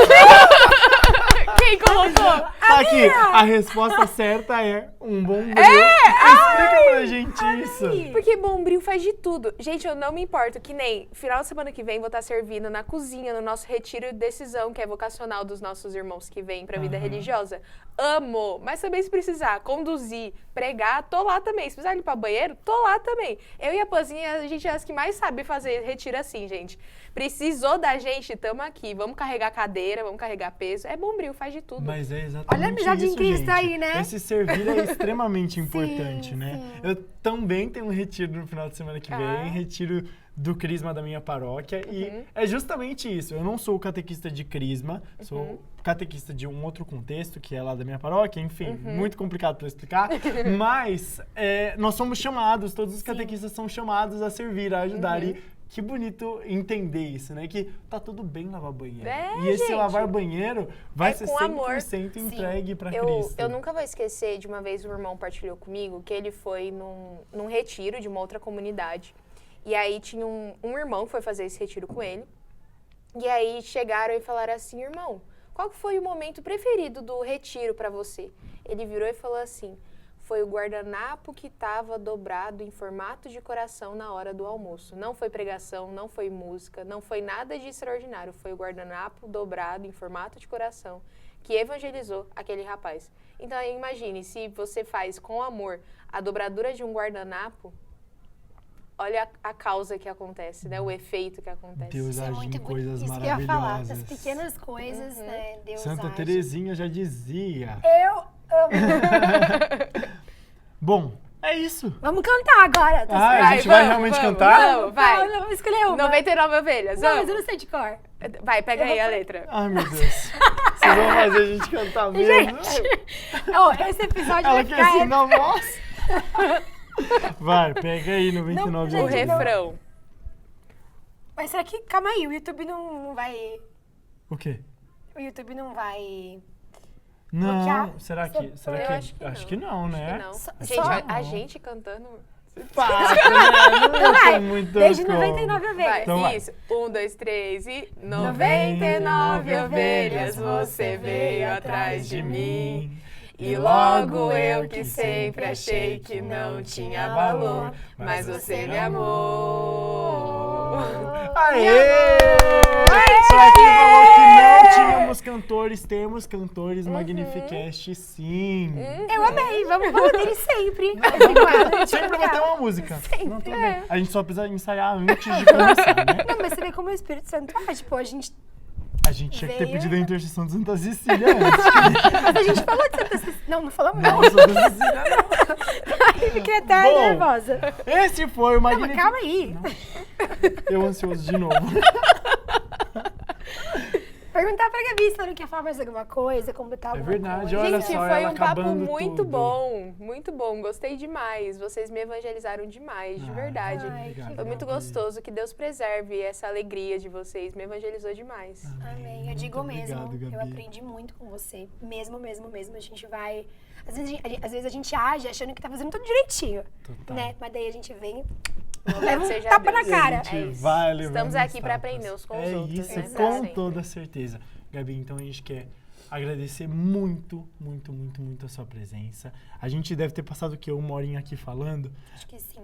Quem colocou? Tá aqui, a resposta certa é um bombril. Explica pra gente isso. Porque bombril faz de tudo. Gente, eu não me importo, que nem final de semana que vem vou estar servindo na cozinha, no nosso retiro de decisão, que é vocacional dos nossos irmãos que vêm pra vida religiosa. Amo, mas também se precisar conduzir, pregar, tô lá também. Se precisar limpar banheiro, tô lá também. Eu e a Panzinha, a gente é as que mais sabe fazer retiro assim, gente. Precisou da gente, tamo aqui. Vamos carregar cadeira, vamos carregar peso. É bombril, faz de tudo. Mas é exatamente Olha a amizade isso, em Cristo gente. aí, né? Esse servir é extremamente importante, Sim, né? sim. Eu também tenho um retiro no final de semana que vem, retiro do Crisma da minha paróquia, e é justamente isso. Eu não sou catequista de Crisma, sou catequista de um outro contexto, que é lá da minha paróquia, enfim, muito complicado para explicar, mas nós somos chamados, todos os catequistas são chamados a servir, a ajudar, e que bonito entender isso, né? Que tá tudo bem lavar banheiro. E esse gente, lavar banheiro vai ser com 100% amor. entregue para Cristo. Eu nunca vou esquecer de uma vez um irmão partilhou comigo que ele foi num retiro de uma outra comunidade. E aí tinha um irmão que foi fazer esse retiro com ele. E aí chegaram e falaram assim, irmão, qual que foi o momento preferido do retiro para você? Ele virou e falou assim, foi o guardanapo que estava dobrado em formato de coração na hora do almoço. Não foi pregação, não foi música, não foi nada de extraordinário. Foi o guardanapo dobrado em formato de coração que evangelizou aquele rapaz. Então imagine, se você faz com amor a dobradura de um guardanapo, olha a causa que acontece, né? O efeito que acontece. Deus Isso é age muito em coisas isso que eu ia falar, maravilhosas. das pequenas coisas, né? Deus Santa age. Terezinha já dizia. Eu amo. Bom, é isso. Vamos cantar agora. Tá A certo? gente vai realmente cantar? Vamos, vai. Vamos escolher uma. 99 ovelhas, Não, mas vamos. eu não sei de cor. Vai, pega aí a letra. Ai, meu Deus. Vocês vão fazer a gente cantar mesmo? Esse episódio Ela vai quer ficar... ensinar a voz. Vai, pega aí 99 Não, O gente, refrão. Mas será que... Calma aí, o YouTube não vai... O quê? O YouTube não vai... Não, bloquear? será que... Será Eu que acho que não. né? Não. Só- Gente, só- a gente cantando... Para, Então vai, muito desde como. 99 ovelhas. Vai, Então vai. isso. 1, 2, 3 e... 99 ovelhas você veio atrás de mim. E logo eu que sempre achei que não tinha valor, mas você me amou. Aê! Pra quem falou que não tínhamos cantores, temos cantores Magnificast, sim. Eu amei, vamos dele sempre. Sempre vai ter uma música. Não, tudo bem. é. A gente só precisa ensaiar antes de começar, né? Não, mas você vê como o Espírito Santo age. Tipo, a gente tinha que ter Veio. pedido a intercessão de Santa Cecília antes. Mas a gente falou de Santa Cecília. Não falamos não. Não, Santa Cecília não. Ai, fiquei até Bom, nervosa. Esse foi o Não, mas Magnificast. calma aí. Eu ansioso de novo. Perguntar pra Gabi se ela não quer falar mais alguma coisa, completar alguma verdade, coisa. olha Gente, só, foi ela um papo acabando muito tudo. bom, muito bom. Gostei demais. Vocês me evangelizaram demais, de verdade. Ai, obrigado, Foi muito Gabi. gostoso. Que Deus preserve essa alegria de vocês. Me evangelizou demais. Amém. Eu Muito digo obrigado, mesmo. Gabi. Eu aprendi muito com você. Mesmo. A gente vai... Às vezes a gente age achando que tá fazendo tudo direitinho. Total. Né? Mas daí a gente vem... Louvado Leva um seja tapa Deus. na cara. A gente É isso. vai levando Estamos aqui uns pra tapas. aprender uns com os É outros, isso, né? com Sempre. toda certeza. Gabi, então a gente quer agradecer muito, muito, muito, muito a sua presença. A gente deve ter passado o quê? 1 horinha aqui falando. Acho que sim.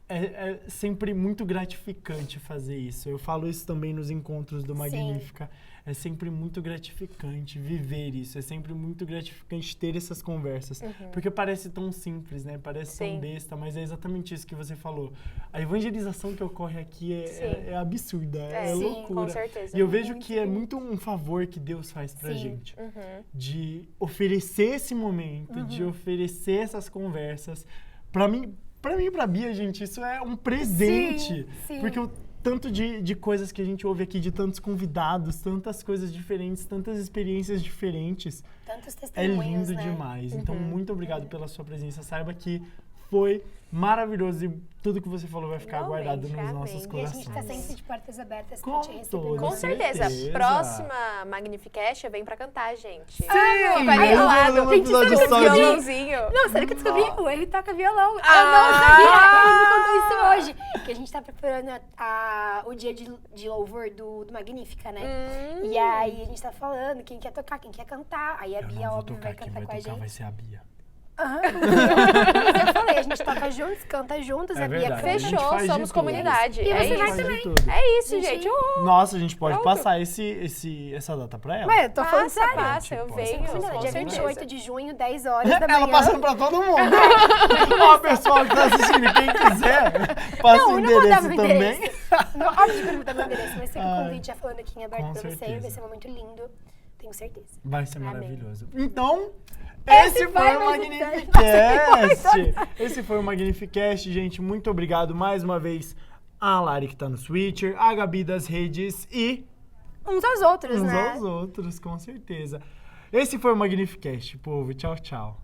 É sempre muito gratificante fazer isso. Eu falo isso também nos encontros do Magnífica. É sempre muito gratificante viver isso. É sempre muito gratificante ter essas conversas. Porque parece tão simples, né? Parece tão Sim. besta, mas é exatamente isso que você falou. A evangelização que ocorre aqui Sim. é absurda, é Sim, loucura. com certeza. E eu vejo Muito que é muito um favor que Deus faz pra Sim. gente. Uhum. De oferecer esse momento, de oferecer essas conversas. Pra mim e pra Bia, gente, isso é um presente. Sim. Porque o tanto de coisas que a gente ouve aqui, de tantos convidados, tantas coisas diferentes, tantas experiências diferentes, Tantos é testemunhos, lindo né? demais. Então, muito obrigado pela sua presença. Saiba que foi maravilhoso e tudo que você falou vai ficar Igualmente, guardado nos amém. nossos E a corações. gente tá sempre de portas abertas Com pra te receber. toda Com certeza. certeza. Próxima Magnificast vem pra cantar, gente. Sim! Fica ali do lado. Um episódio Gente, só sabe de... Violãozinho. Não, sério que eu descobri? O Henry toca violão. Eu Ah! não sabia. Ele me contou isso hoje. que a gente tá preparando o dia de louvor do Magnífica, né? E aí a gente tá falando quem quer tocar, quem quer cantar. Aí a Bia, óbvio, vai cantar com a gente. Vai ser a Bia. Mas eu falei, a gente toca juntos, canta juntos, a Bia canta. Fechou, somos comunidade. E você vai também. É isso, gente. Nossa, a gente pode passar essa data pra ela? Mas eu tô falando sério. Passa, eu venho. Dia 28 de junho, 10 horas da manhã. Ela passando pra todo mundo. Ó, pessoal que tá assistindo, quem quiser, passa o endereço também. Não, óbvio que eu não vou dar meu endereço, mas fica o convite já falando aqui em aberto pra você. Vai ser muito lindo, tenho certeza. Vai ser Amém. maravilhoso. Então, esse foi o Magnificast. Esse foi o Magnificast, gente. Muito obrigado mais uma vez a Lari que tá no Switcher, a Gabi das redes e... Uns aos outros, né? Uns aos outros, com certeza. Esse foi o Magnificast, povo. Tchau, tchau.